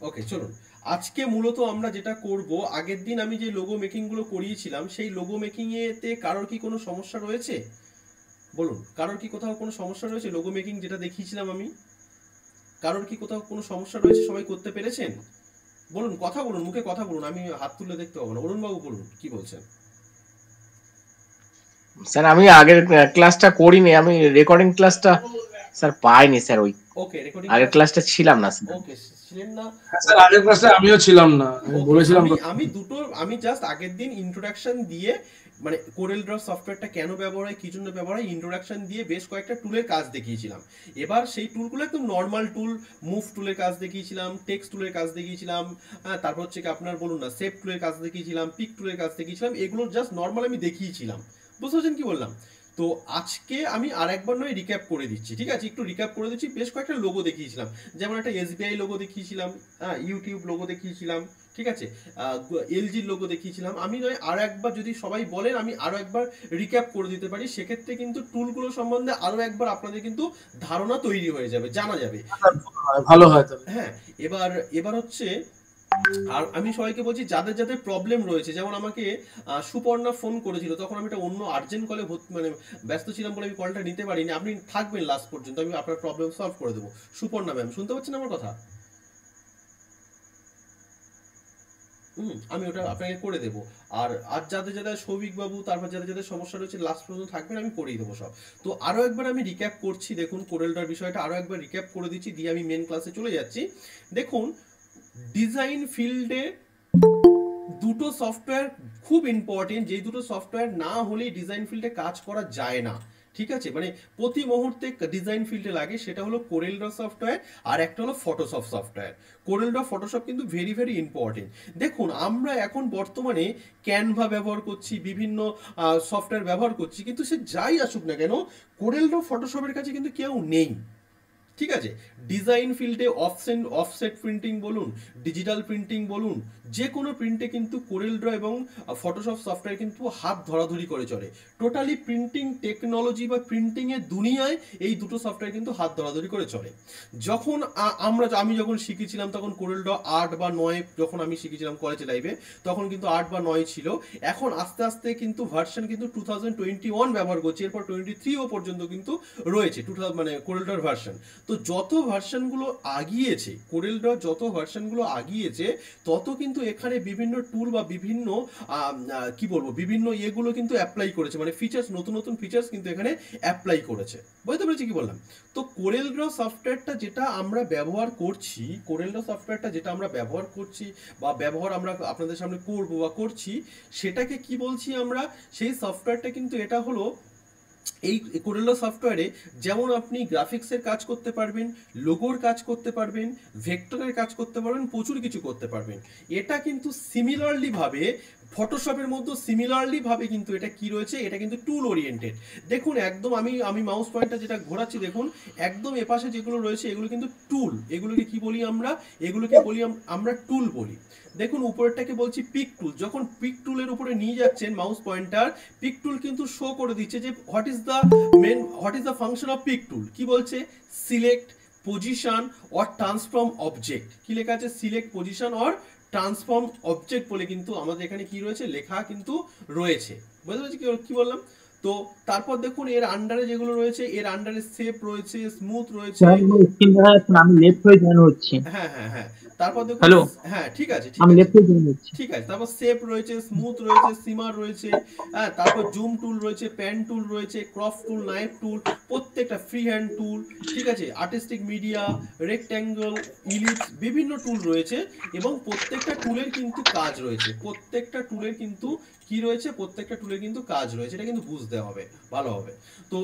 ওকে, চলুন। আজকে মূলত আমরা যেটা করব, আগের দিন আমি যে লোগো মেকিং গুলো করিয়েছিলাম সেই লোগো মেকিং এতে কারোর কি কোনো সমস্যা রয়েছে? বলুন, কারোর কি কোথাও কোনো সমস্যা রয়েছে? লোগো মেকিং যেটা দেখিয়েছিলাম আমি, কারোর কি কোথাও কোনো সমস্যা রয়েছে? সবাই করতে পেরেছেন? বলুন, কথা বলুন, মুখে কথা বলুন, আমি হাত তুলে দেখতে পাবো না। অরুণ বাবু বলুন, কি বলছেন? স্যার আমি আগের ক্লাসটা করিনি, আমি রেকর্ডিং ক্লাসটা স্যার পাইনি স্যার, ওই ওকে, রেকর্ডিং আগের ক্লাস। ক্লাসটা ছিলাম না স্যার। ওকে, ছিলেন না। হ্যাঁ স্যার, ওকে, আগের ক্লাসে আমিও ছিলাম না, আমি ওকে, বলেছিলাম আমি তো। আমি দুটো, আমি জাস্ট আগের দিন ইন্ট্রোডাকশন দিয়ে, মানে কোরেল ড্র সফটওয়্যারটা কেন ব্যবহার হয়, কি জন্য ব্যবহার হয়, ইন্ট্রোডাকশন দিয়ে বেশ কয়েকটা টুলের কাজ দেখিয়েছিলাম। এবার সেই টুলগুলো একদম নর্মাল টুল, মুভ টুলের কাজ দেখিয়েছিলাম, টেক্সট টুলের কাজ দেখিয়েছিলাম, হ্যাঁ, তারপর হচ্ছে কি আপনার বলুন না, সেভ টুলের কাজ দেখিয়েছিলাম, পিক টুলের কাজ দেখিয়েছিলাম, এগুলো জাস্ট নর্মাল আমি দেখিয়েছিলাম। বুঝতে পারছেন কি বললাম? তো আজকে আমি আর একবার নয় রিক্যাপ করে দিচ্ছি, ঠিক আছে? একটু রিক্যাপ করে দিচ্ছি। বেশ কয়েকটা লোগো দেখিয়েছিলাম, যেমন একটা এসবিআই লোগো দেখিয়েছিলাম, হ্যাঁ, ইউটিউব লোগো দেখিয়েছিলাম, ঠিক আছে, এলজির লোগো দেখিয়েছিলাম। আমি নয় আরো একবার, যদি সবাই বলেন আমি আরো একবার রিক্যাপ করে দিতে পারি, সেক্ষেত্রে কিন্তু টুলগুলো সম্বন্ধে আরো একবার আপনাদের কিন্তু ধারণা তৈরি হয়ে যাবে, জানা যাবে। ভালো হয় তাহলে। হ্যাঁ, এবার এবার হচ্ছে, আর আমি সবাইকে বলছি যাদের যাদের প্রবলেম রয়েছে, যেমন আমাকে সুপর্ণা ফোন করেছিল, তখন আমি একটা অন্য আর্জেন্ট কলে মানে ব্যস্ত ছিলাম বলে আমি কলটা নিতে পারিনি। আপনি থাকবেন লাস্ট পর্যন্ত, আমি আপনার প্রবলেম সলভ করে দেবো। সুপর্ণা ম্যাম, শুনতে পাচ্ছেন আমার কথা? আমি ওটা আপনাকে করে দেবো। আর আর যাদের যাদের সৌভিক বাবু, তারপর যাদের যাদের সমস্যা রয়েছে লাস্ট পর্যন্ত থাকবেন, আমি করেই দেবো সব। তো আরো একবার আমি রিক্যাপ করছি, দেখুন কোরেলডার বিষয়টা আরো একবার রিক্যাপ করে দিচ্ছি, দিয়ে আমি মেন ক্লাসে চলে যাচ্ছি। দেখুন, ডিজাইন ফিল্ডে দুটো সফটওয়্যার খুব ইম্পর্টেন্ট, যেই দুটো সফটওয়্যার না হলেই ডিজাইন ফিল্ডে কাজ করা যায় না, ঠিক আছে? মানে প্রতি মুহূর্তে ডিজাইন ফিল্ডে লাগে, সেটা হলো কোরেল ড্র সফটওয়্যার, আর একটা হলো Photoshop software. Corel draw Photoshop কিন্তু ভেরি ভেরি ইম্পর্টেন্ট। দেখুন, আমরা এখন বর্তমানে ক্যানভা ব্যবহার করছি, বিভিন্ন সফটওয়্যার ব্যবহার করছি, কিন্তু সে যাই আসুক না কেন, কোরেল ড্র ফটোশপের কাছে কিন্তু কেউ নেই, ঠিক আছে? ডিজাইন ফিল্ডে অফসেট প্রিন্টিং বলুন, ডিজিটাল প্রিন্টিং বলুন, যে কোনো প্রিন্টে কিন্তু কোরেল ড্র এবং ফটোশপ সফটওয়্যার কিন্তু হাত ধরাধরি করে চলে। টোটালি প্রিন্টিং টেকনোলজি বা প্রিন্টিং এর দুনিয়ায় এই দুটো সফটওয়্যার কিন্তু হাত ধরাধরি করে চলে। যখন আমি যখন শিখেছিলাম তখন কোরেল ড্র 8 বা 9, যখন আমি শিখেছিলাম কলেজ লাইফে, তখন কিন্তু 8 বা 9 ছিল। এখন আস্তে আস্তে কিন্তু ভার্সন কিন্তু 2021 ব্যবহার করছে, এরপর 23ও পর্যন্ত কিন্তু রয়েছে 2000, মানে কোরেল ড্রর ভার্সন। তো যত ভার্সনগুলো আগিয়েছে, কোরেল ড্র যত ভার্সনগুলো আগিয়েছে, তত কিন্তু এখানে বিভিন্ন টুল বা বিভিন্ন কি বলবো, বিভিন্ন ইয়েগুলো কিন্তু অ্যাপ্লাই করেছে, মানে ফিচার্স, নতুন নতুন ফিচার্স কিন্তু এখানে অ্যাপ্লাই করেছে। বুঝতে পেরেছি কি বললাম? তো কোরেল ড্র সফটওয়্যারটা যেটা আমরা ব্যবহার করছি, কোরেল ড্র সফটওয়্যারটা যেটা আমরা ব্যবহার করছি বা ব্যবহার আমরা আপনাদের সামনে করবো বা করছি, সেটাকে কি বলছি আমরা? সেই সফটওয়্যারটা কিন্তু এটা হলো, এই কোরেলা সফটওয়্যারে যেমন আপনি গ্রাফিক্সের কাজ করতে পারবেন, লোগোর কাজ করতে পারবেন, ভেক্টরের কাজ করতে পারবেন, প্রচুর কিছু করতে পারবেন। এটা কিন্তু সিমিলারলি ভাবে ফটোশপের মধ্যে সিমিলারলি ভাবে কিন্তু এটা কি রয়েছে, এটা কিন্তু টুল ওরিয়েন্টেড। দেখুন, একদম আমি আমি মাউস পয়েন্টটা যেটা ঘোরাচ্ছি, দেখুন একদম এপাশে যেগুলো রয়েছে এগুলো কিন্তু টুল। এগুলোকে কি বলি আমরা? এগুলোকে বলি আমরা টুল বলি। দেখুন, উপরেরটাকে বলছি পিক টুল। যখন পিক টুলের উপরে নিয়ে যাচ্ছেন মাউস পয়েন্টার, পিক টুল কিন্তু শো করে দিচ্ছে যে what is the function of pick tool. কি বলছে? Select, position or transform object. কি লেখা আছে? Select, position or transform object বলে কিন্তু আমাদের এখানে কি রয়েছে, লেখা কিন্তু রয়েছে। বুঝতে পারছি কি বললাম? তো তারপর দেখুন, এর আন্ডারে যেগুলো রয়েছে, এর আন্ডারে শেপ রয়েছে, স্মুথ রয়েছে। আমি লেফট হয়ে জয়েন হচ্ছি। হ্যাঁ হ্যাঁ হ্যাঁ, তারপর দেখুন, হ্যালো, হ্যাঁ ঠিক আছে ঠিক আমি আছে লেফট হয়ে জয়েন হচ্ছি। ঠিক আছে। তারপর শেপ রয়েছে, স্মুথ রয়েছে, সিমার রয়েছে, হ্যাঁ, তারপর জুম টুল রয়েছে, প্যান টুল রয়েছে, ক্রপ টুল, নাইফ টুল, প্রত্যেকটা ফ্রি হ্যান্ড টুল, ঠিক আছে, আর্টিস্টিক মিডিয়া, রেক্ট্যাঙ্গল, ইলিপস, বিভিন্ন টুল রয়েছে। এবং প্রত্যেকটা টুলের কিন্তু কাজ রয়েছে, প্রত্যেকটা টুলের কিন্তু কি রয়েছে, প্রত্যেকটা টুলের কিন্তু কাজ রয়েছে, এটা কিন্তু বুঝতে হবে ভালোভাবে। তো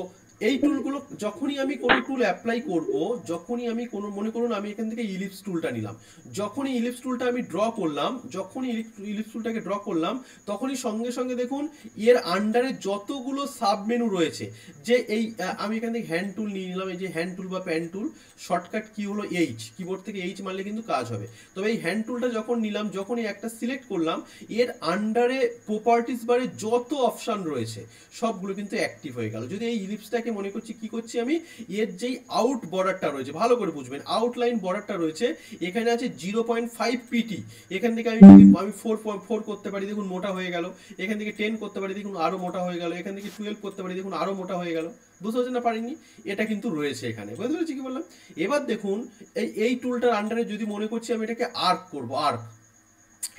এই টুলগুলো যখনই আমি কোনো টুল অ্যাপ্লাই করব, যখনই আমি কোনো, মনে করুন আমি এখান থেকে ইলিপস টুলটা নিলাম, যখনই ইলিপস টুলটা আমি ড্র করলাম, যখনই ইলিপস টুলটাকে ড্র করলাম, তখনই সঙ্গে সঙ্গে দেখুন এর আন্ডারে যতগুলো সাব মেনু রয়েছে, যে এই আমি এখান থেকে হ্যান্ড টুল নিয়ে নিলাম, এই যে হ্যান্ড টুল বা প্যান টুল, শর্টকাট কি হলো এইচ, কিবোর্ড থেকে এইচ মারলে কিন্তু কাজ হবে। তবে এই হ্যান্ড টুলটা যখন নিলাম, যখনই একটা সিলেক্ট করলাম, এর আন্ডারে প্রপার্টিস বারে যত অপশান রয়েছে সবগুলো কিন্তু অ্যাক্টিভ হয়ে গেল। যদি এই ইলিপসটাকে মনে করছি কি করছি আমি, এর যেই আউট বর্ডারটা রয়েছে ভালো করে বুঝবেন, আউটলাইন বর্ডারটা রয়েছে এখানে আছে 0.5 পিটি, এখান থেকে আমি 4 করতে পারি, দেখুন মোটা হয়ে গেল, এখান থেকে 10 করতে পারি, দেখুন আরো মোটা হয়ে গেল, এখান থেকে 12 করতে পারি, দেখুন আরো মোটা হয়ে গেল। বুঝতে পারছেন না পারিনি? এটা কিন্তু রয়েছে এখানে, বুঝতে পেরেছি কি বললাম? এবার দেখুন এই টুলটার আন্ডারে যদি মনে করছি আমি এটাকে আর্ক করব, আর্ক,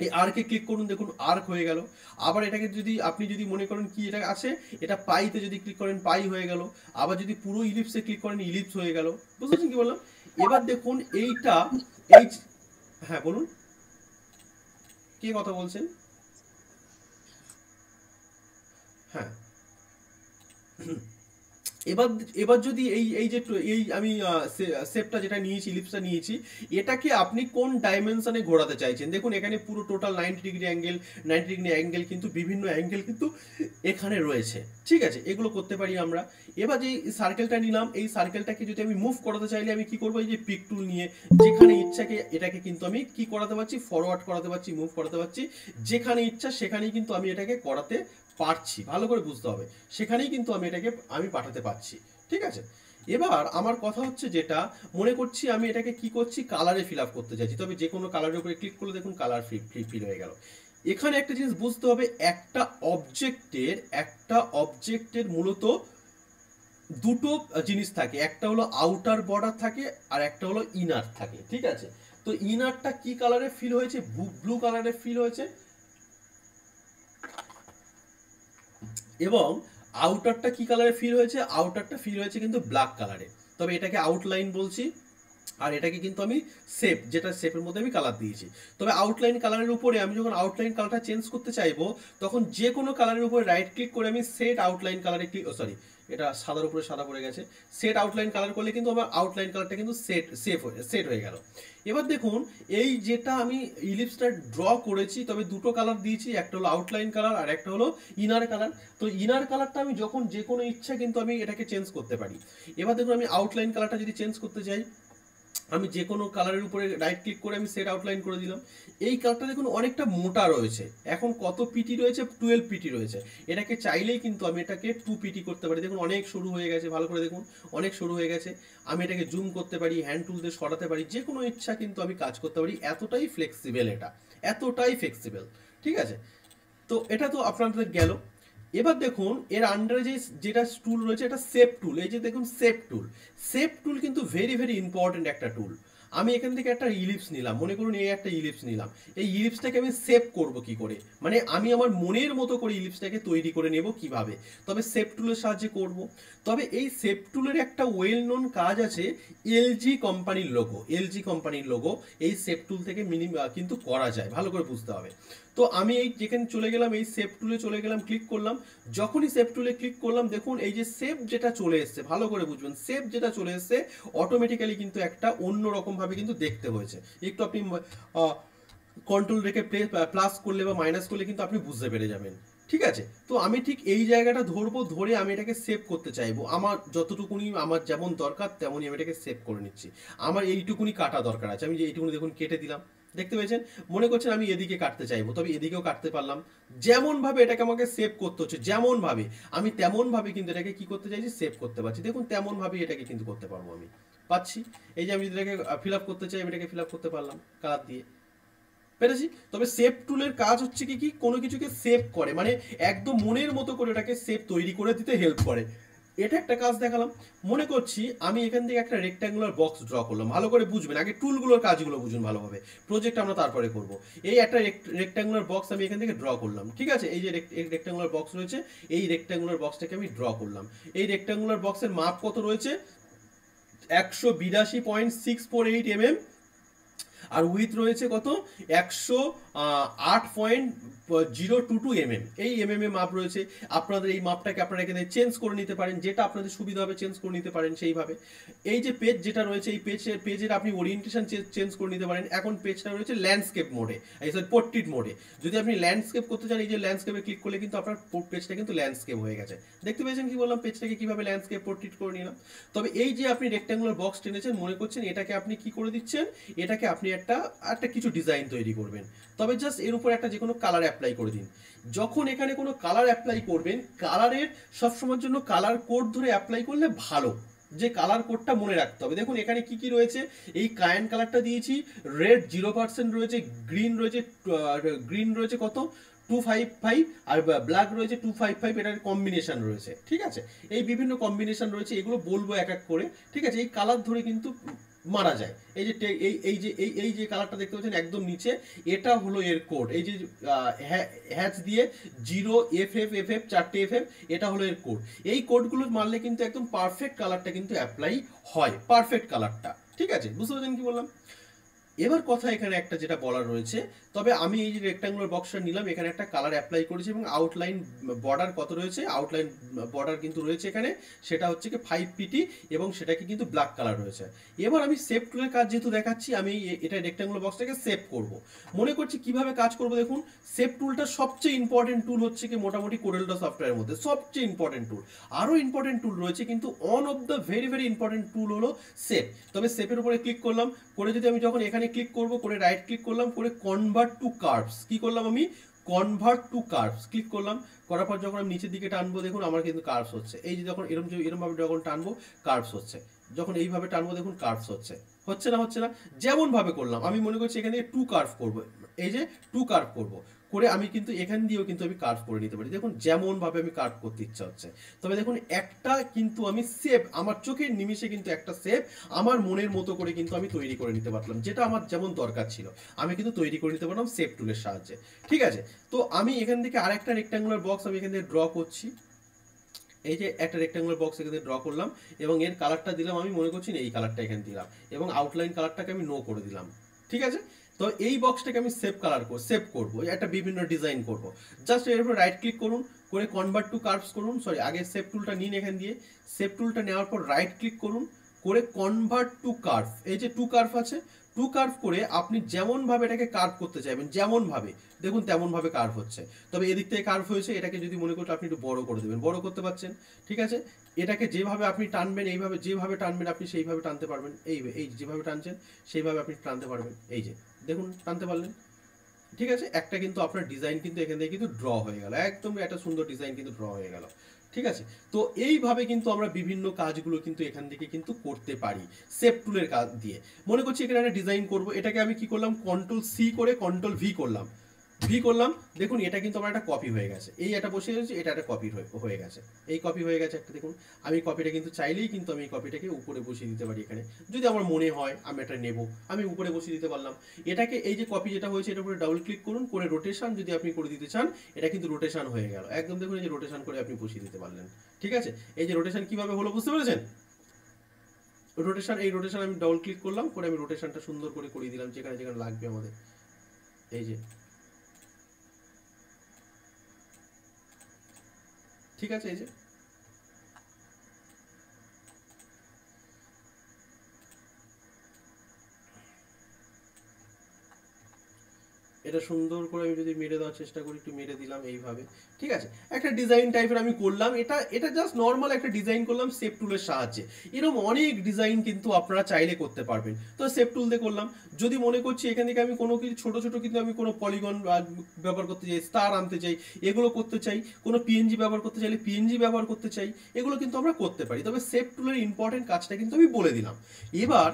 এই আর্কে ক্লিক করুন, দেখুন আর্ক হয়ে গেল। আবার এটাকে যদি আপনি যদি মনে করেন কি এটা আছে, এটা পাইতে যদি ক্লিক করেন পাই হয়ে গেল। আবার যদি পুরো ইলিপসে ক্লিক করেন ইলিপস হয়ে গেল। বুঝতে পারছেন কি বললাম? এবার দেখুন এইটা এই, হ্যাঁ বলুন কে কথা বলছেন? হ্যাঁ এবার এবার যদি এই যে এই আমি শেপটা যেটা নিয়েছি, ইলিপসটা নিয়েছি, এটাকে আপনি কোন ডাইমেনশনে ঘোরাতে চাইছেন। দেখুন এখানে পুরো total 90 degree angle, 90 degree angle কিন্তু বিভিন্ন অ্যাঙ্গেল কিন্তু এখানে রয়েছে, ঠিক আছে, এগুলো করতে পারি আমরা। এবার যে সার্কেলটা নিলাম, এই সার্কেলটাকে যদি আমি মুভ করাতে চাইলে আমি কি করবো, এই যে পিক টুল নিয়ে যেখানে ইচ্ছাকে এটাকে কিন্তু আমি কি করাতে পারছি, ফরওয়ার্ড করাতে পারছি, মুভ করাতে পারছি, যেখানে ইচ্ছা সেখানেই কিন্তু আমি এটাকে করাতে পারছি, ভালো করে বুঝতে হবে, সেখানেই কিন্তু আমি এটাকে আমি পাঠাতে পারছি, ঠিক আছে। এবার আমার কথা হচ্ছে যেটা মনে করছি আমি এটাকে কি করছি, কালারে ফিল আপ করতে চাইছি, তবে যে কোনো কালারের উপরে ক্লিক করলে দেখুন কালার ফিল হয়ে গেল। এখানে একটা জিনিস বুঝতে হবে, একটা অবজেক্টের মূলত দুটো জিনিস থাকে, একটা হলো আউটার বর্ডার থাকে আর একটা হলো ইনার থাকে, ঠিক আছে। তো ইনারটা কি কালারে ফিল হয়েছে, ব্লু কালারে ফিল হয়েছে, এবং আউটারটা কি কালারে ফিল হয়েছে, আউটারটা ফিল হয়েছে কিন্তু ব্ল্যাক কালারে। তবে এটাকে আউটলাইন বলছি, আর এটাকে কিন্তু আমি শেপ, যেটা শেপের মধ্যে আমি কালার দিয়েছি। তবে আউটলাইন কালারের উপরে আমি যখন আউটলাইন কালারটা চেঞ্জ করতে চাইবো, তখন যে কোনো কালারের উপরে রাইট ক্লিক করে আমি সেট আউটলাইন কালারে ক্লিক, সরি এটা সাদার উপরে সাদা পড়ে গেছে, সেট আউটলাইন কালার করলে কিন্তু আমার আউটলাইন কালারটা কিন্তু সেট হয়ে গেল। এবার দেখুন এই যেটা আমি ইলিপসটা ড্র করেছি, তবে দুটো কালার দিয়েছি, একটা হলো আউটলাইন কালার আর একটা হলো ইনার কালার। তো ইনার কালারটা আমি যখন যে কোনো ইচ্ছা কিন্তু আমি এটাকে চেঞ্জ করতে পারি। এবার দেখুন আমি আউটলাইন কালারটা যদি চেঞ্জ করতে চাই, আমি যে কোনো কালারের উপরে রাইট ক্লিক করে আমি সেট আউটলাইন করে দিলাম। এই কালারটা দেখুন অনেকটা মোটা রয়েছে, এখন কত পিটি রয়েছে, 12 পিটি রয়েছে। এটাকে চাইলেই কিন্তু আমি এটাকে 2 পিটি করতে পারি, দেখুন অনেক সরু হয়ে গেছে, ভালো করে দেখুন অনেক সরু হয়ে গেছে। আমি এটাকে জুম করতে পারি, হ্যান্ড টুল দিয়ে সরাতে পারি, যে কোনো ইচ্ছা কিন্তু আমি কাজ করতে পারি, এতটাই ফ্লেক্সিবল, এটা এতটাই ফ্লেক্সিবল, ঠিক আছে। তো এটা তো আপনাদের গেল। এবার দেখুন এর আন্ডারে যেটা টুল রয়েছে, এটা শেপ টুল। এই যে দেখুন শেপ টুল কিন্তু ভেরি ভেরি ইম্পর্টেন্ট একটা টুল। আমি এখান থেকে একটা ইলিপস নিলাম, মনে করুন এই একটা ইলিপস নিলাম, এই ইলিপসটাকে আমি শেপ করব কি করে, মানে আমি আমার মনের মতো করে ইলিপসটাকে তৈরি করে নেব কিভাবে, তবে শেপ টুলের সাহায্যে করব। তবে এই শেপ টুলের একটা ওয়েল নোন কাজ আছে, এলজি কোম্পানির লোগো এই শেপ টুল থেকে কিন্তু করা যায়, ভালো করে বুঝতে হবে। তো আমি এই যেখানে চলে গেলাম, এই শেপ টুলে চলে গেলাম, ক্লিক করলাম। যখনই শেপ টুলে ক্লিক করলাম, দেখুন এই যে শেপ যেটা চলে এসছে, ভালো করে বুঝবেন, শেপ যেটা চলে এসছে অটোমেটিক্যালি কিন্তু একটা অন্য রকম ভাবে কিন্তু দেখতে হয়েছে। একটু আপনি কন্ট্রোল রেখে প্লাস করলে বা মাইনাস করলে কিন্তু আপনি বুঝতে পেরে যাবেন, ঠিক আছে। তো আমি ঠিক এই জায়গাটা ধরবো, ধরে আমি এটাকে সেভ করতে চাইবো, আমার যতটুকুনি আমার যেমন দরকার তেমনই আমি এটাকে সেভ করে নিচ্ছি। আমার এইটুকুনি কাটা দরকার আছে, আমি যে এইটুকুনি দেখুন কেটে দিলাম, দেখতে পেয়েছেন, মনে করছেন আমি এদিকে কাটতে চাইবো, তবে এদিকেও কাটতে পারলাম। যেমন ভাবে এটাকে আমাকে সেভ করতে হচ্ছে, যেমন ভাবে আমি তেমন ভাবে কিন্তু এটাকে কি করতে চাইছি, সেভ করতে পারছি। দেখুন তেমন ভাবে এটাকে কিন্তু করতে পারবো, আমি পাচ্ছি। এই যে আমি যদি এটাকে ফিল আপ করতে চাই, আমি এটাকে ফিল আপ করতে পারলাম কালার দিয়ে, পেরেছি। তবে সেভ টুলের কাজ হচ্ছে কি কোনো কিছুকে সেভ করে, মানে একদম মনের মতো করে এটাকে সেভ তৈরি করে দিতে হেল্প করে। এটা একটা কাজ দেখালাম। মনে করছি আমি এখান থেকে একটা রেক্ট্যাঙ্গুলার বক্স ড্র করলাম, ভালো করে বুঝবেন, আগে টুলগুলোর কাজগুলো বুঝুন ভালোভাবে, প্রজেক্ট আমরা তারপরে করব। এই একটা রেক্ট্যাঙ্গুলার বক্স আমি এখান থেকে ড্র করলাম, ঠিক আছে। এই যে রেক্ট্যাঙ্গুলার বক্স রয়েছে, এই রেক্ট্যাঙ্গুলার বক্সটাকে আমি ড্র করলাম। এই রেক্ট্যাঙ্গুলার বক্সের মাপ কত রয়েছে, 182.648 mm, আর উইথ রয়েছে কত, 108.022 mm। এই mm এ মাপ রয়েছে। আপনাদের এই মাপটাকে আপনারা এখানে চেঞ্জ করে নিতে পারেন, যেটা আপনাদের সুবিধা হবে চেঞ্জ করে নিতে পারেন সেইভাবে। এই যে পেজ যেটা রয়েছে, এই পেজের আপনি ওরিয়েন্টেশন চেঞ্জ করে নিতে পারেন। এখন পেজটা রয়েছে ল্যান্ডস্কেপ মোডে, পোর্ট্রেট মোডে। যদি আপনি ল্যান্ডস্কেপ করতে চান, এই যে ল্যান্ডস্কেপে ক্লিক করলে কিন্তু আপনার পেজটা কিন্তু ল্যান্ডস্কেপ হয়ে গেছে। দেখতে পেয়েছেন কি বললাম, পেজটাকে কিভাবে ল্যান্ডস্কেপ পোর্ট্রেট করে নিলাম। তবে এই যে আপনি রেক্ট্যাঙ্গুলার বক্স টেনেছেন, মনে করছেন এটাকে আপনি কি করে দিচ্ছেন, এটাকে আপনি একটা একটা একটা কিছু ডিজাইন তৈরি করবেন, তবে জাস্ট এর উপর একটা যে কোনো কালার অ্যাপ্লাই করে দিন। যখন এখানে কোনো কালার অ্যাপ্লাই করবেন, কালারের সবসময়ের জন্য কালার কোড ধরে অ্যাপ্লাই করলে ভালো, যে কালার কোডটা মনে রাখতে হবে। দেখুন এখানে কি কি রয়েছে, এই কায়ান কালারটা দিয়েছি, রেড 0% রয়েছে, গ্রিন রয়েছে কত 255, আর ব্ল্যাক রয়েছে 255, এটার কম্বিনেশন রয়েছে, ঠিক আছে। এই বিভিন্ন কম্বিনেশন রয়েছে, এগুলো বলবো এক এক করে, ঠিক আছে। এই কালার ধরে কিন্তু মারা যায়। এই যে এই যে কালারটা দেখতে পাচ্ছেন একদম নিচে, এটা হলো এর কোড। এই যে হ্যাচ দিয়ে 0FF 4টে FF, এটা হলো এর কোড। এই কোডগুলো মারলে কিন্তু একদম পারফেক্ট কালারটা কিন্তু অ্যাপ্লাই হয়, পারফেক্ট কালারটা, ঠিক আছে। বুঝতে পারছেন কি বললাম? এবার কথা এখানে একটা যেটা বলার রয়েছে, তবে আমি এই যে রেক্ট্যাঙ্গুলার বক্সটা নিলাম, এখানে একটা কালার অ্যাপ্লাই করেছি এবং আউটলাইন বর্ডার কত রয়েছে, আউটলাইন বর্ডার কিন্তু রয়েছে এখানে, সেটা হচ্ছে কি 5 pt এবং সেটাকে কিন্তু ব্ল্যাক কালার রয়েছে। এবার আমি সেভ টুলের কাজ যেহেতু দেখাচ্ছি, আমি এটা রেক্ট্যাঙ্গুলার বক্সটাকে সেভ করব। মনে করছি কিভাবে কাজ করব, দেখুন সেভ টুলটা সবচেয়ে ইম্পর্টেন্ট টুল হচ্ছে কি মোটামুটি কোরেলড্র সফটওয়্যারের মধ্যে সবচেয়ে ইম্পর্টেন্ট টুল। আরও ইম্পর্টেন্ট টুল রয়েছে, কিন্তু one of the very very important tool হলো সেভ। তবে সেভের উপরে ক্লিক করলাম, করে যদি আমি যখন এখানে ক্লিক করব, করে রাইট ক্লিক করলাম, করে কনভার্ট টু কার্ভস, কি করলাম আমি কনভার্ট টু কার্ভস ক্লিক করলাম। করার পর যখন আমি নিচের দিকে টানবো, দেখুন আমার কিন্তু কার্ভস হচ্ছে। এই যে যখন এরকম ভাবে যখন টানবো কার্ভস হচ্ছে, যখন এইভাবে টানবো দেখুন কার্ভস হচ্ছে। হচ্ছে না যেমন ভাবে করলাম, আমি মনে করছি এখানে 2 কার্ভ করবো, এই যে 2 কার্ভ করবো, করে আমি কিন্তু এখান দিয়েও কিন্তু আমি কার্ভ করে নিতে পারি। দেখুন যেমন ভাবে আমি কার্ভ করতে ইচ্ছা হচ্ছে। তবে দেখুন একটা কিন্তু আমি সেভ, আমার চোখের নিমিষে কিন্তু একটা সেভ আমার মনের মতো করে কিন্তু আমি তৈরি করে নিতে পারলাম, যেটা আমার যেমন দরকার ছিল আমি কিন্তু তৈরি করে নিতে পারলাম সেভ টুলের সাহায্যে, ঠিক আছে। তো আমি এখান থেকে আরেকটা রেক্ট্যাঙ্গুলার বক্স আমি এখান থেকে ড্র করছি। এই যে একটা রেক্ট্যাঙ্গুলার বক্স এখানে ড্র করলাম এবং এর কালারটা দিলাম, আমি মনে করছি এই কালারটা এখানে দিলাম এবং আউটলাইন কালারটাকে আমি নো করে দিলাম, ঠিক আছে। তো এই বক্সটাকে আমি সেভ করবো, একটা বিভিন্ন ডিজাইন করব। জাস্ট এর উপর রাইট ক্লিক করুন, করে কনভার্ট টু কার্ভস করুন, সরি আগে সেভ টুলটা নিন, এখান দিয়ে সেভ টুলটা নেওয়ার পর রাইট ক্লিক করুন, করে কনভার্ট টু কার্ভ, এই যে 2 কার্ভ আছে, 2 কার্ভ করে আপনি যেমন ভাবে এটাকে কার্ভ করতে চাইবেন, যেমন ভাবে দেখুন তেমন ভাবে কার্ভ হচ্ছে। তবে এদিক থেকে কার্ভ হয়েছে, এটাকে যদি মনে করতে আপনি একটু বড় করে দেবেন, বড় করতে পারছেন, ঠিক আছে। এটাকে যেভাবে আপনি টানবেন, এইভাবে যেভাবে টানবেন আপনি সেইভাবে টানতে পারবেন, এই যেভাবে টানছেন সেইভাবে আপনি টানতে পারবেন। এই যে দেখুন টানতে পারলেন, ঠিক আছে। একটা কিন্তু আপনার ডিজাইন কিন্তু এখান থেকে কিন্তু ড্র হয়ে গেল, একদম একটা সুন্দর ডিজাইন কিন্তু ড্র হয়ে গেল, ঠিক আছে। তো এইভাবে কিন্তু আমরা বিভিন্ন কাজগুলো কিন্তু এখান থেকে কিন্তু করতে পারি সেভ টুলের কাজ দিয়ে। মনে করছি এখানে একটা ডিজাইন করব, এটাকে আমি কি করলাম Ctrl+C করে Ctrl+V করলাম, দেখুন এটা কিন্তু আমার একটা কপি হয়ে গেছে, এই একটা বসে গেছে, এটা একটা কপি হয়ে গেছে, এই কপি হয়ে গেছে একটা। দেখুন আমি কপিটা কিন্তু চাইলেই কিন্তু আমি এই কপিটাকে উপরে বসিয়ে দিতে পারি, এখানে যদি আমার মনে হয় আমি এটা নেব, আমি উপরে বসিয়ে দিতে পারলাম এটাকে। এই যে কপি যেটা হয়েছে এটার উপরে ডাবল ক্লিক করুন, করে রোটেশন যদি আপনি করে দিতে চান, এটা কিন্তু রোটেশন হয়ে গেল একদম। দেখুন এই যে রোটেশন করে আপনি বসিয়ে দিতে পারলেন, ঠিক আছে। এই যে রোটেশন কিভাবে হলো বুঝতে পেরেছেন? এই রোটেশন আমি ডাবল ক্লিক করলাম, করে আমি রোটেশনটা সুন্দর করে করিয়ে দিলাম যেখানে যেখানে লাগবে আমাদের। এই যে ঠিক আছে, এই যে এটা সুন্দর করে আমি যদি মেরে দেওয়ার চেষ্টা করি, একটু মেরে দিলাম এইভাবে, ঠিক আছে। একটা ডিজাইন টাইপের আমি করলাম, এটা জাস্ট নর্মাল একটা ডিজাইন করলাম সেভ টুলের সাহায্যে। এরকম অনেক ডিজাইন কিন্তু আপনারা চাইলে করতে পারবেন। তো সেভ টুল দিয়ে করলাম। যদি মনে করছি এখান থেকে আমি কোনো কিছু ছোট ছোট কিন্তু আমি কোনো পলিগন ব্যবহার করতে চাই, স্টার আনতে চাই, এগুলো করতে চাই, কোনো পিএনজি ব্যবহার করতে চাইলে পিএনজি ব্যবহার করতে চাই, এগুলো কিন্তু আমরা করতে পারি। তবে সেভ টুলের ইম্পর্টেন্ট কাজটা কিন্তু আমি বলে দিলাম। এবার